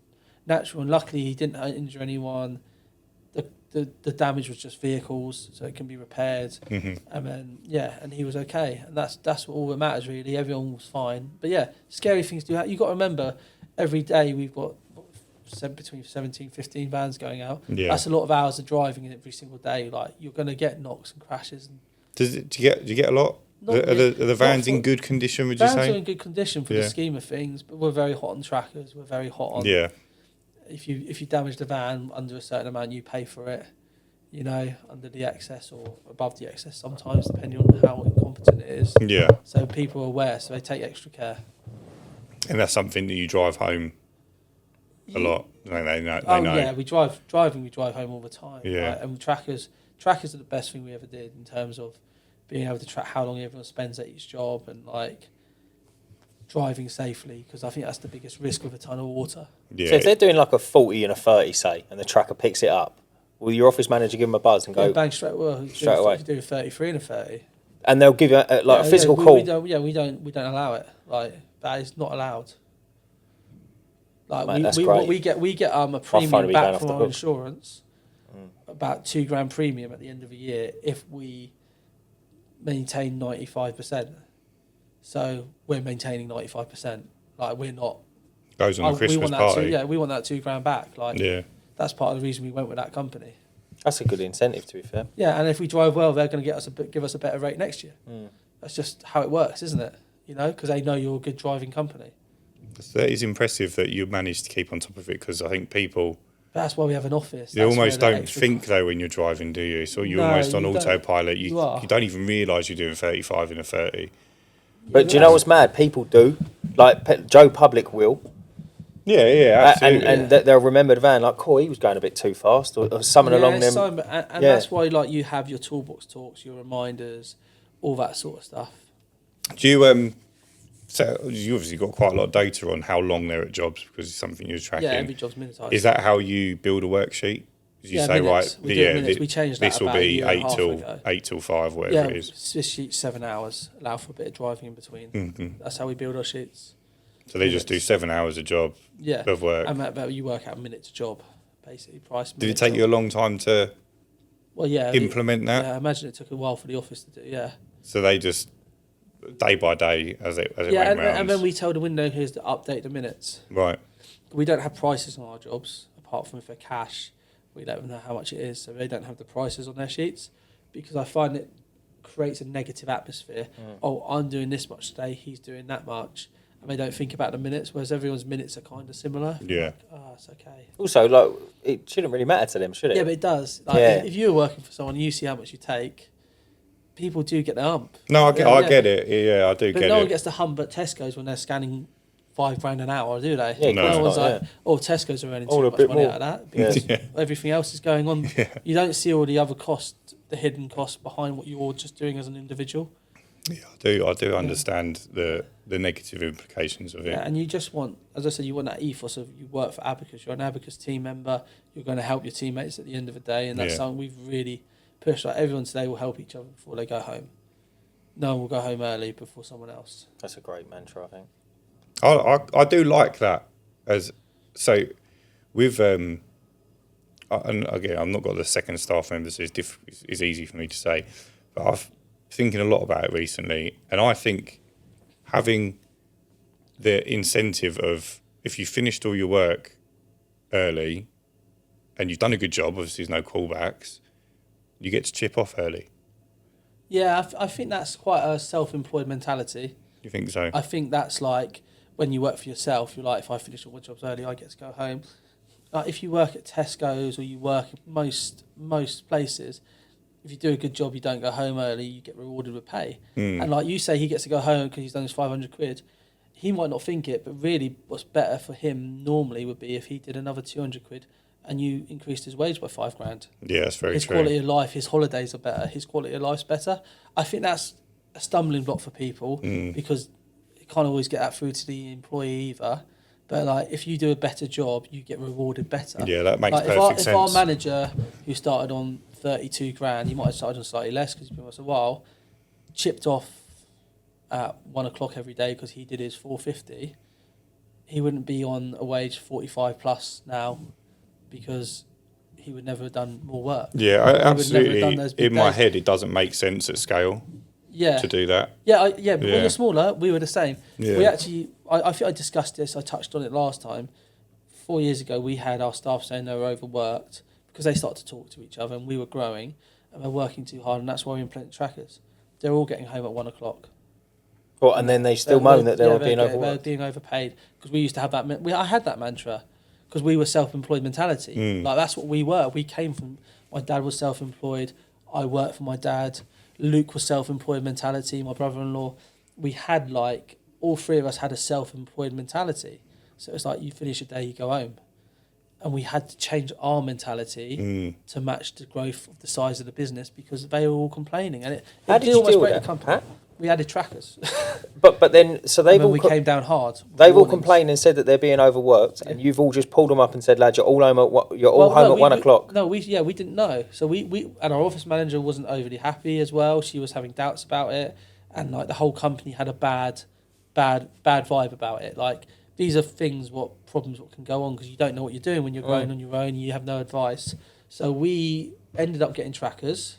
natural, and luckily he didn't injure anyone. The damage was just vehicles, so it can be repaired. Mm-hmm. And then and he was okay, and that's what all that matters really. Everyone was fine, but scary things do happen. You got to remember, every day we've got between 17, 15 vans going out. Yeah. That's a lot of hours of driving every single day. Like, you're going to get knocks and crashes. Do you get a lot? Are the vans in good condition? Would you say? Vans are in good condition for the scheme of things, but we're very hot on trackers. We're very hot on. Yeah. If you damage the van under a certain amount, you pay for it, under the excess or above the excess sometimes, depending on how incompetent it is. Yeah. So people are aware, so they take extra care. And that's something that you drive home a lot. They know. Yeah, we drive home all the time. Yeah. Right? And trackers are the best thing we ever did in terms of being able to track how long everyone spends at each job and like driving safely, because I think that's the biggest risk with a ton of water. Yeah. So if they're doing like a 40 and a 30, say, and the tracker picks it up, will your office manager give them a buzz and go bang straight away? You do a 33 and a 30, and they'll give you a physical call. We don't allow it. Like, that is not allowed. Like, mate, we get a premium back from our insurance, about £2,000 premium at the end of the year if we maintain 95%. So we're maintaining 95%. Like, we're not. Goes on the Christmas party. We want that £2,000 back. Like, that's part of the reason we went with that company. That's a good incentive, to be fair. Yeah, and if we drive well, they're going to give us a better rate next year. That's just how it works, isn't it? Because they know you're a good driving company. That is impressive that you managed to keep on top of it, because I think people. That's why we have an office. You almost don't think though when you're driving, do you? So you're almost on autopilot. You don't even realise you're doing 35 in a 30. But do you know what's mad? People do. Like Joe Public will. Yeah, absolutely. And they'll remember the van, like, he was going a bit too fast, or something along them. And that's why, like, you have your toolbox talks, your reminders, all that sort of stuff. Do you so you obviously got quite a lot of data on how long they're at jobs, because it's something you're tracking. Yeah, every job's minutised. Is that how you build a worksheet? You say minutes. We changed that. This will be 8 till 5, whatever it is. This sheet's 7 hours. Allow for a bit of driving in between. Mm-hmm. That's how we build our sheets. So they just do 7 hours a job of work. And you work out minute to job, basically. Price. Did it take you a long time to implement that? Yeah, I imagine it took a while for the office to do, So they just, day by day, as it went round. And then we tell the window cleaners to update the minutes. Right. We don't have prices on our jobs, apart from if they're cash. We let them know how much it is, so they don't have the prices on their sheets, because I find it creates a negative atmosphere. I'm doing this much today, he's doing that much. And they don't think about the minutes, whereas everyone's minutes are kind of similar. Yeah. It's okay. Also, like, it shouldn't really matter to them, should it? Yeah, but it does. Like, if you're working for someone and you see how much you take, people do get the hump. No, I get it. Yeah, I do get it. But no one gets the hump at Tesco's when they're scanning £5,000 an hour, do they? Yeah, no one's like, Tesco's are earning too much money out of that, because everything else is going on. Yeah. You don't see all the other costs, the hidden costs behind what you're just doing as an individual. Yeah, I do understand the negative implications of it. Yeah, and you just want, as I said, you want that ethos of you work for Abacus, you're an Abacus team member, you're going to help your teammates at the end of the day, and that's something we've really pushed. Like, everyone today will help each other before they go home. No one will go home early before someone else. That's a great mantra, I think. I do like that. With and again, I've not got the second staff members, so it's easy for me to say, but I've thinking a lot about it recently, and I think having the incentive of, if you finished all your work early and you've done a good job, obviously there's no callbacks, you get to chip off early. Yeah, I think that's quite a self-employed mentality. You think so? I think that's like when you work for yourself, you're like, if I finish all my jobs early, I get to go home. Like if you work at Tesco's or you work at most places, if you do a good job, you don't go home early, you get rewarded with pay. And like you say, he gets to go home because he's done his 500 quid. He might not think it, but really what's better for him normally would be if he did another 200 quid and you increased his wage by $5,000. Yeah, that's very his true. His quality of life, his holidays are better, his quality of life's better. I think that's a stumbling block for people because you can't always get that through to the employee either. But like, if you do a better job, you get rewarded better. Yeah, that makes like, perfect sense. If our manager, who started on 32 grand, he might have started on slightly less because he's been with us a while, chipped off at 1 o'clock every day because he did his 450, he wouldn't be on a wage 45 plus now because he would never have done more work. Yeah, absolutely. In my head, it doesn't make sense at scale to do that. Yeah, but when you're smaller, we were the same. Yeah. We actually, I think I discussed this, I touched on it last time. 4 years ago, we had our staff saying they were overworked because they started to talk to each other and we were growing and we're working too hard, and that's why we implemented trackers. They're all getting home at 1 o'clock. Well, and then they still moan that they're being overworked. They're being overpaid because we used to have that. I had that mantra because we were self-employed mentality. Like that's what we were. We came from. My dad was self-employed. I worked for my dad. Luke was self-employed mentality. My brother-in-law. We had like all three of us had a self-employed mentality. So it's like you finish a day, you go home, and we had to change our mentality to match the growth of the size of the business because they were all complaining, and it did you deal with that? Company. Huh? We added trackers. But then, so they've all... we came down hard. They've all complained and said that they're being overworked, and you've all just pulled them up and said, lads, you're all home at 1 o'clock. We didn't know. So we and our office manager wasn't overly happy as well. She was having doubts about it, and like the whole company had a bad vibe about it. Like these are problems what can go on because you don't know what you're doing when you're growing on your own. You have no advice. So we ended up getting trackers.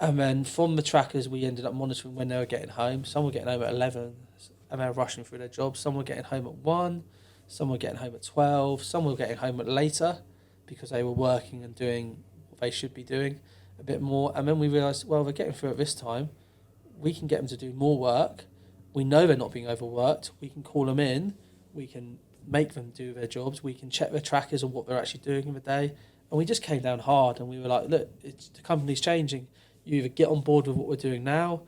And then from the trackers, we ended up monitoring when they were getting home. Some were getting home at 11 and they were rushing through their jobs. Some were getting home at 1. Some were getting home at 12. Some were getting home at later because they were working and doing what they should be doing a bit more. And then we realised, well, they're getting through at this time. We can get them to do more work. We know they're not being overworked. We can call them in. We can make them do their jobs. We can check their trackers on what they're actually doing in the day. And we just came down hard and we were like, look, the company's changing. You either get on board with what we're doing now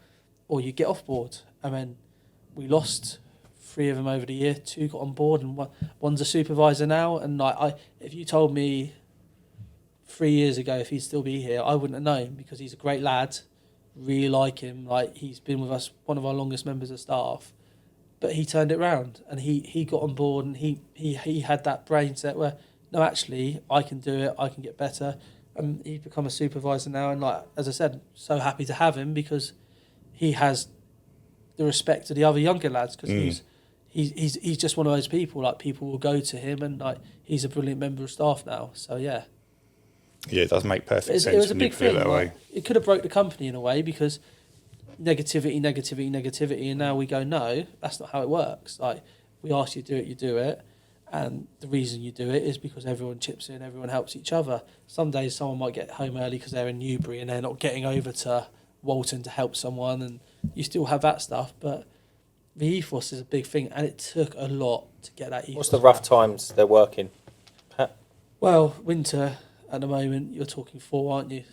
or you get off board. And then we lost 3 of them over the year. 2 got on board and one's a supervisor now. And if you told me 3 years ago if he'd still be here, I wouldn't have known because he's a great lad. Really like him. Like he's been with us, one of our longest members of staff. But he turned it round and he got on board and he had that brain set where, no, actually, I can do it. I can get better. He's become a supervisor now, and like as I said, so happy to have him because he has the respect of the other younger lads because he's just one of those people. Like people will go to him, and like he's a brilliant member of staff now. So yeah, it does make perfect sense. It was a big thing. That way. It could have broke the company in a way because negativity, and now we go, no, that's not how it works. Like we ask you to do it, you do it. And the reason you do it is because everyone chips in, everyone helps each other. Some days someone might get home early because they're in Newbury and they're not getting over to Walton to help someone, and you still have that stuff. But the ethos is a big thing, and it took a lot to get that ethos. What's the rough times they're working? Pat? Well, winter at the moment, you're talking 4, aren't you?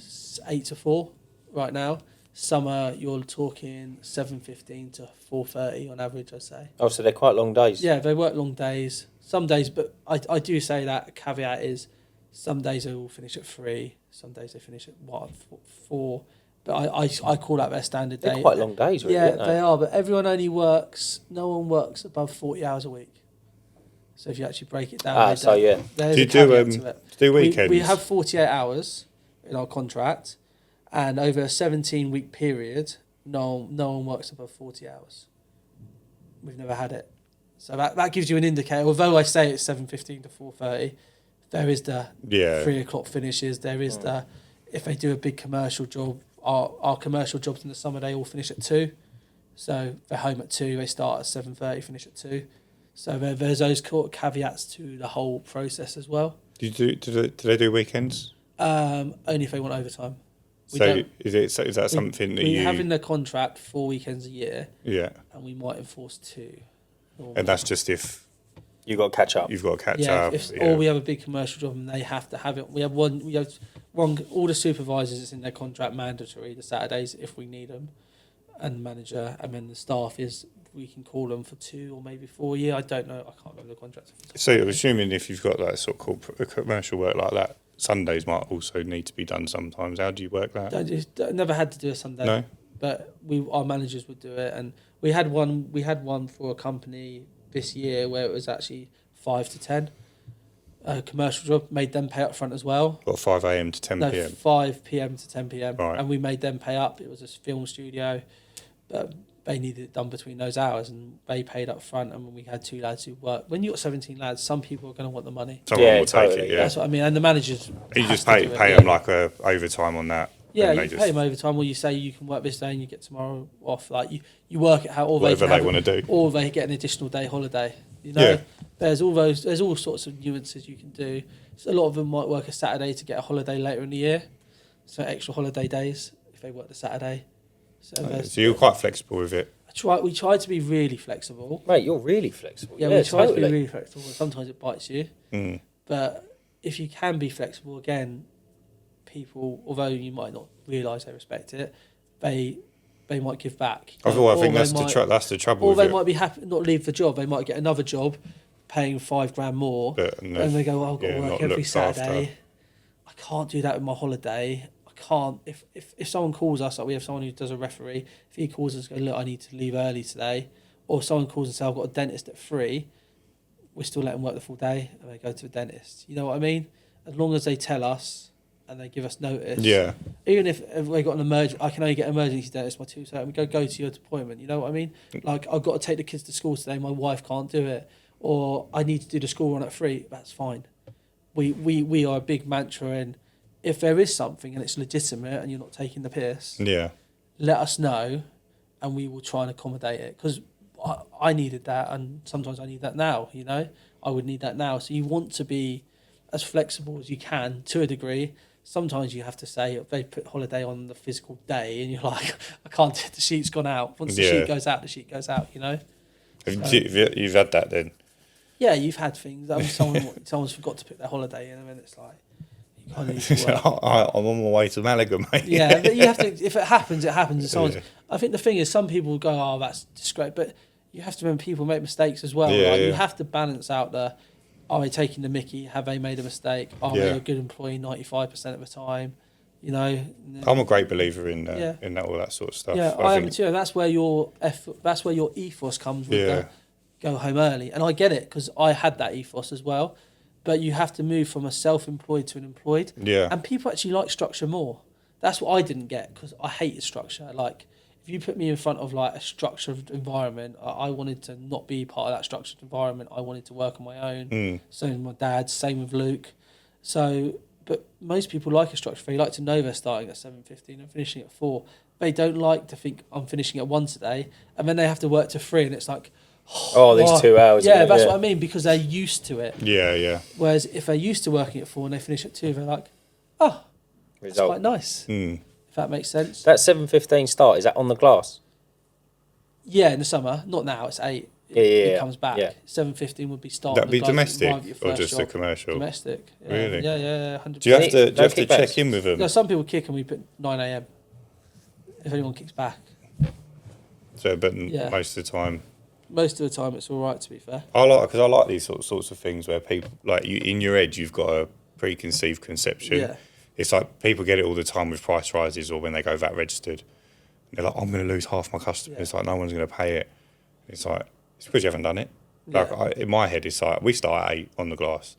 8 to 4 right now. Summer, you're talking 7:15 to 4:30 on average, I'd say. Oh, so they're quite long days. Yeah, they work long days. Some days, but I do say that a caveat is some days they will finish at 3, some days they finish at 4. But I call that their standard day. They're quite long days, really, yeah, aren't they are, but no one works above 40 hours a week. So if you actually break it down, so yeah. There's do you do weekends? We have 48 hours in our contract, and over a 17-week period, no one works above 40 hours. We've never had it. So that gives you an indicator. Although I say it's 7:15 to 4:30, There is the 3 o'clock finishes. There is the, if they do a big commercial job, our commercial jobs in the summer, they all finish at 2. So they're home at 2, they start at 7:30, finish at 2. So there's those caveats to the whole process as well. Do they do weekends? Only if they want overtime. Is that something that we have in the contract 4 weekends a year? Yeah. And we might enforce 2. And that's just if you've got to catch up. You've got to catch up. Or we have a big commercial job and they have to have it. We have one. All the supervisors, it's in their contract mandatory, the Saturdays if we need them, and the manager, and then the staff is, we can call them for 2 or maybe 4 a year. I don't know. I can't remember the contract. So you're assuming if you've got that sort of commercial work like that, Sundays might also need to be done sometimes. How do you work that? I never had to do a Sunday. No. But our managers would do it, and we had one for a company this year where it was actually 5 to 10. A commercial job, made them pay up front as well. What, 5 a.m. to 10 p.m.? 5 p.m. to 10 p.m. Right. And we made them pay up. It was a film studio, but they needed it done between those hours, and they paid up front. And we had 2 lads who worked. When you got 17 lads, some people are going to want the money. Someone will take it. Yeah, that's what I mean. And the managers, you just pay them like a overtime on that. Yeah, you pay them overtime, or you say you can work this day and you get tomorrow off. Like you work it how, or whatever they want to do, or they get an additional day holiday. You know, there's all sorts of nuances you can do. So a lot of them might work a Saturday to get a holiday later in the year, so extra holiday days if they work the Saturday. So you're quite flexible with it. We try to be really flexible. Mate, you're really flexible. Yeah, we try to be really flexible. Sometimes it bites you, but if you can be flexible, again, people, although you might not realise they respect it, they might give back. I think that's the trouble. Or they might be happy not leave the job. They might get another job, paying $5,000 more, and they go, "I've got to work every Saturday. I can't do that with my holiday. I can't." If someone calls us, like we have someone who does a referee, if he calls us and goes, "Look, I need to leave early today," or someone calls and says, "I've got a dentist at 3," we still let them work the full day and they go to the dentist. You know what I mean? As long as they tell us and they give us notice. Yeah. Even if they got an emergency, I can only get emergency dentist my 2, so we go to your appointment. You know what I mean? Like, I've got to take the kids to school today. My wife can't do it, or I need to do the school run at 3. That's fine. We are a big mantra in, if there is something and it's legitimate and you're not taking the piss. Yeah. Let us know, and we will try and accommodate it, because I needed that, and sometimes I need that now. You know, I would need that now. So you want to be as flexible as you can to a degree. Sometimes you have to say, if they put holiday on the physical day and you're like, I can't, the sheet's gone out. Once the sheet goes out, the sheet goes out, you know. You've had that then? Yeah, you've had things. Someone's forgot to put their holiday in, and then it's like, you kind of need to work. I'm on my way to Malaga, mate. Yeah, but you have to, if it happens, it happens. I think the thing is, some people go, oh, that's just great. But you have to remember, people make mistakes as well. You have to balance out are they taking the mickey? Have they made a mistake? Are they a good employee 95% of the time? You know, I'm a great believer in that, all that sort of stuff. Yeah, I am too. And that's where your ethos comes with the go home early. And I get it, because I had that ethos as well. But you have to move from a self-employed to an employed. Yeah. And people actually like structure more. That's what I didn't get, because I hated structure. Like, if you put me in front of like a structured environment, I wanted to not be part of that structured environment. I wanted to work on my own. Same with my dad, same with Luke. So, but most people like a structure. They like to know they're starting at 7:15 and finishing at 4. They don't like to think, I'm finishing at 1 today, and then they have to work to 3, and it's like, these 2 hours. Yeah, that's what I mean, because they're used to it. Yeah, yeah. Whereas if they're used to working at 4 and they finish at 2, they're like, oh, that's quite nice. If that makes sense. That 7:15 start, is that on the glass? Yeah, in the summer. Not now, it's 8. It comes back. Yeah. 7:15 would be start. That'd be domestic or just a commercial? Domestic. Yeah. Really? Yeah, 100%. Do you have to check in with them? No, some people kick and we put 9 a.m. if anyone kicks back. So, but most of the time. Most of the time, it's all right. To be fair, I like these sorts of things where people, like, you in your head, you've got a preconceived conception. Yeah. It's like people get it all the time with price rises, or when they go VAT registered. They're like, I'm going to lose half my customers. It's like, no one's going to pay it. It's like, it's because you haven't done it. Like, in my head, it's like, we start at 8 on the glass.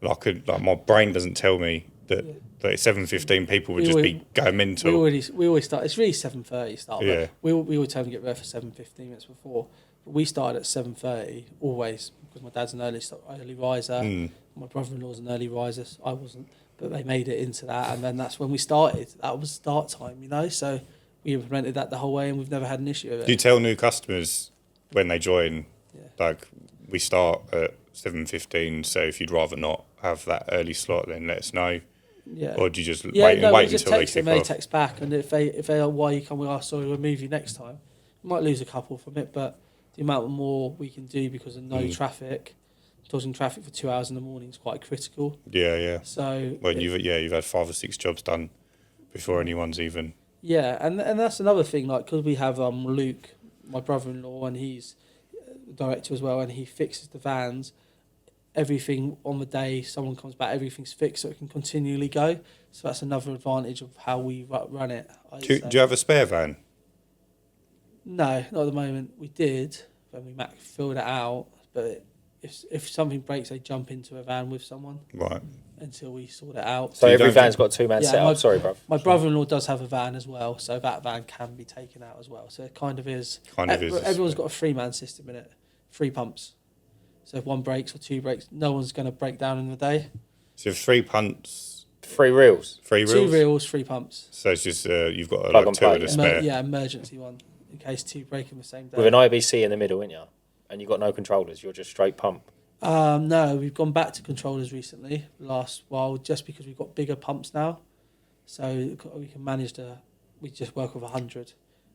Like my brain doesn't tell me that But at 7:15, people would just be going mental. We always start. It's really 7:30 start. Yeah. We always tell them to get there for 7:15 minutes before. But we started at 7:30 always because my dad's an early riser. My brother-in-law's an early riser. I wasn't, but they made it into that, and then that's when we started. That was start time, you know. So we implemented that the whole way, and we've never had an issue with it. Do you tell new customers when they join, like, we start at 7:15, so if you'd rather not have that early slot, then let us know? Yeah. Or do you just wait we just until they text them, kick they off? text back, and if they are, why you come, we sorry, we'll move you next time. We might lose a couple from it, but the amount more we can do because of no traffic, dodging traffic for 2 hours in the morning is quite critical. Yeah. So When you've had 5 or 6 jobs done before anyone's even. Yeah, and that's another thing, like, because we have Luke, my brother-in-law, and he's the director as well, and he fixes the vans. Everything on the day someone comes back, everything's fixed, so it can continually go. So that's another advantage of how we run it. Do you have a spare van? No, not at the moment. We did when we filled it out, but if something breaks, they jump into a van with someone. Right. Until we sort it out. So every van's got a 2-man setup. Sorry, bro. My brother-in-law does have a van as well, so that van can be taken out as well. So it kind of is. Everyone's got a 3-man system in it, 3 pumps. So if one breaks or 2 breaks, no one's going to break down in the day. So 3 pumps. 3 reels. 3 reels. 2 reels, 3 pumps. So it's just you've got Plug and 2 play, of the spare. Emergency one in case 2 break in the same day. With an IBC in the middle, ain't you? And you've got no controllers. You're just straight pump. No, we've gone back to controllers recently, last while, just because we've got bigger pumps now. So we can manage we just work with 100.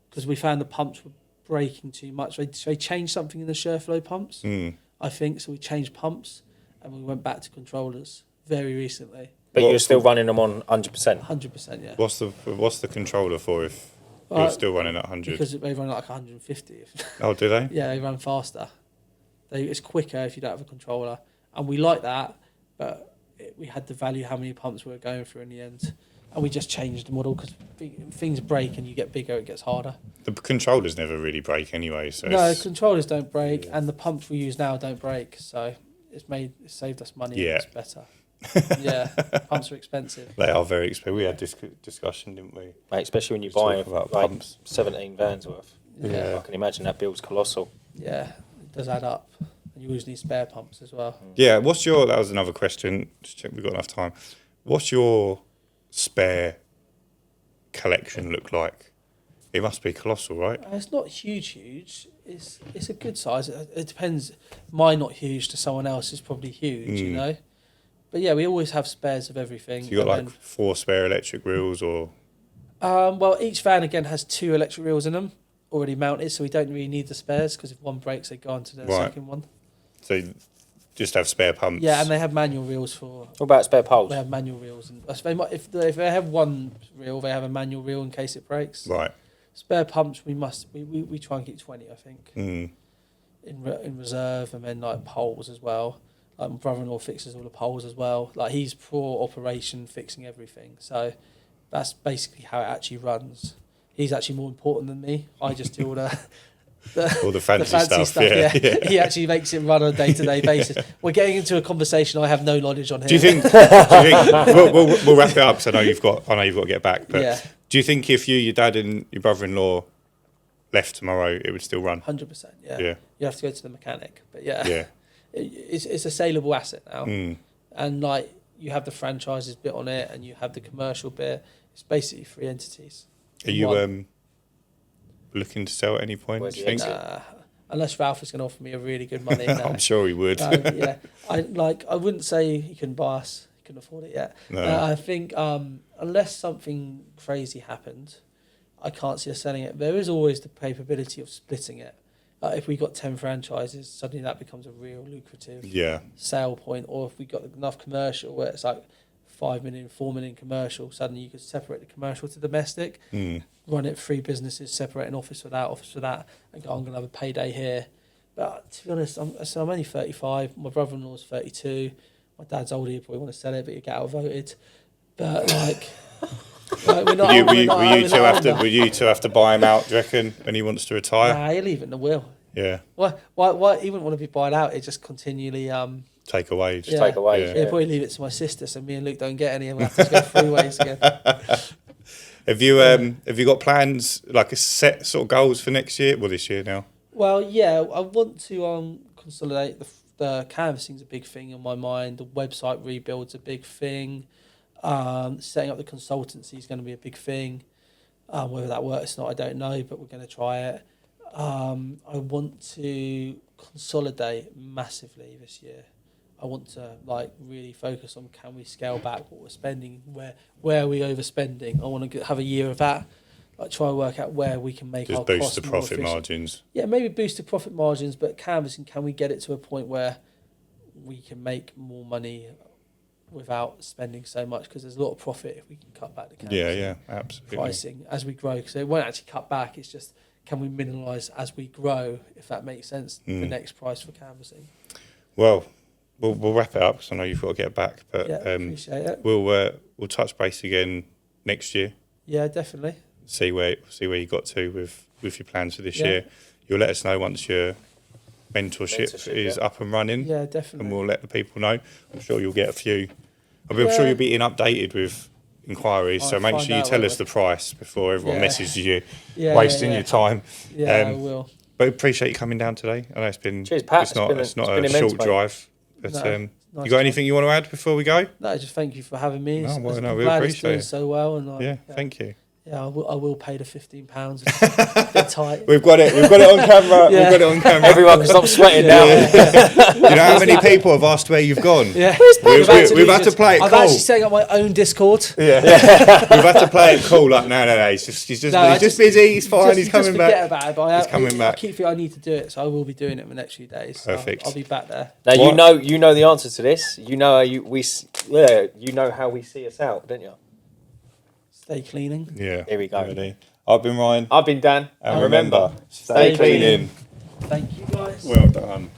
Because we found the pumps were breaking too much. They changed something in the Sherflow pumps, I think. So we changed pumps and we went back to controllers very recently. But you're still running them on 100%? 100%, yeah. What's the controller for if you're still running at 100? Because they run like 150. Oh, do they? Yeah, they run faster. It's quicker if you don't have a controller. And we like that, but we had to value how many pumps we were going through in the end. And we just changed the model because things break and you get bigger, it gets harder. The controllers never really break anyway. So no, controllers don't break, and the pumps we use now don't break. So it saved us money. Yeah. It's better. Yeah, pumps are expensive. They are very expensive. We had this discussion, didn't we? Mate, especially when you buy about like pumps. 17 vans worth. Yeah. I can imagine that bill's colossal. Yeah, it does add up. And you always need spare pumps as well. Yeah, that was another question. Just check we've got enough time. What's your spare collection look like? It must be colossal, right? It's not huge. It's a good size. It depends. Mine not huge to someone else is probably huge, you know. But yeah, we always have spares of everything. So you got like 4 spare electric reels, or? Well, each van again has 2 electric reels in them already mounted, so we don't really need the spares because if one breaks, they go on to the second one. So you just have spare pumps. Yeah, and they have manual reels for. What about spare poles? They have manual reels, and if they have one reel, they have a manual reel in case it breaks. Right. Spare pumps, we try and keep 20, I think, in reserve, and then like poles as well. Like my brother-in-law fixes all the poles as well. Like he's pro operation, fixing everything. So that's basically how it actually runs. He's actually more important than me. I just do all the fancy stuff. Yeah. He actually makes it run on a day-to-day basis. We're getting into a conversation I have no knowledge on here. Do you think we'll wrap it up? Because I know you've got to get back. But do you think if your dad and your brother-in-law left tomorrow, it would still run? 100%. Yeah. You have to go to the mechanic, but it's a saleable asset now, and like you have the franchises bit on it, and you have the commercial bit. It's basically 3 entities. Are you looking to sell at any point? Where do you think? Unless Ralph is going to offer me a really good money. No. I'm sure he would. Yeah, I wouldn't say he couldn't buy us. He couldn't afford it yet. No. I think unless something crazy happened, I can't see us selling it. There is always the capability of splitting it. If we got 10 franchises, suddenly that becomes a real lucrative sale point. Or if we got enough commercial where it's like 5 million, 4 million commercial, suddenly you could separate the commercial to domestic, run it 3 businesses, separate an office for that, and go, I'm going to have a payday here. But to be honest, I'm only 35. My brother-in-law's 32. My dad's older. He'd probably want to sell it, but you get outvoted. But we're not. Will you two have to buy him out? Do you reckon when he wants to retire? Nah, he'll leave it in the will. Yeah. Why he wouldn't want to be bought out? It just continually takeaways. Just takeaways. Yeah, probably leave it to my sister, so me and Luke don't get any, and we'll have to go 3 ways again. Have you got plans, like a set sort of goals for next year? Well, this year now. Well, yeah, I want to consolidate. The canvassing's a big thing on my mind. The website rebuild's a big thing. Setting up the consultancy is going to be a big thing. Whether that works or not, I don't know, but we're going to try it. I want to consolidate massively this year. I want to really focus on, can we scale back what we're spending, where are we overspending. I want to have a year of that, try and work out where we can make just our boost costs the more profit efficient. margins. Yeah, maybe boost the profit margins, but canvassing, can we get it to a point where we can make more money without spending so much? Because there's a lot of profit if we can cut back the canvassing absolutely. pricing as we grow. Because it won't actually cut back, it's just, can we minimise as we grow, if that makes sense, the next price for canvassing. Well, we'll wrap it up because I know you've got to get back. But appreciate it. We'll touch base again next year. Yeah, definitely. See where you got to with your plans for this year. You'll let us know once your mentorship is up and running. Yeah, definitely. And we'll let the people know. I'm sure you'll get a few. I'm sure you'll be updated with inquiries. So make sure you tell us the price before everyone messages you, wasting your time. Yeah, I will. But appreciate you coming down today. I know it's been. Cheers, Pat. It's not a short drive. But nice you got anything you want to add before we go? No, just thank you for having me. No, we I'm glad it's appreciate doing it. so well. And Thank you. Yeah, I will pay the £15. It's a bit tight. We've got it on camera. We've got it on camera. Everyone can stop sweating now. You know how many people have asked where you've gone? Yeah. We've had to play it cool. I've actually setting up my own Discord. Yeah. We've had to play it cool. Like, no. He's just busy. He's fine. He's coming back. Forget about it. But He's coming back. I keep thinking I need to do it, so I will be doing it in the next few days. Perfect. I'll be back there. Now you know the answer to this. You know how we see us out, don't you? Stay cleaning. Yeah. Here we go. Ready. I've been Ryan. I've been Dan. And remember, stay cleaning. Thank you, guys. Well done.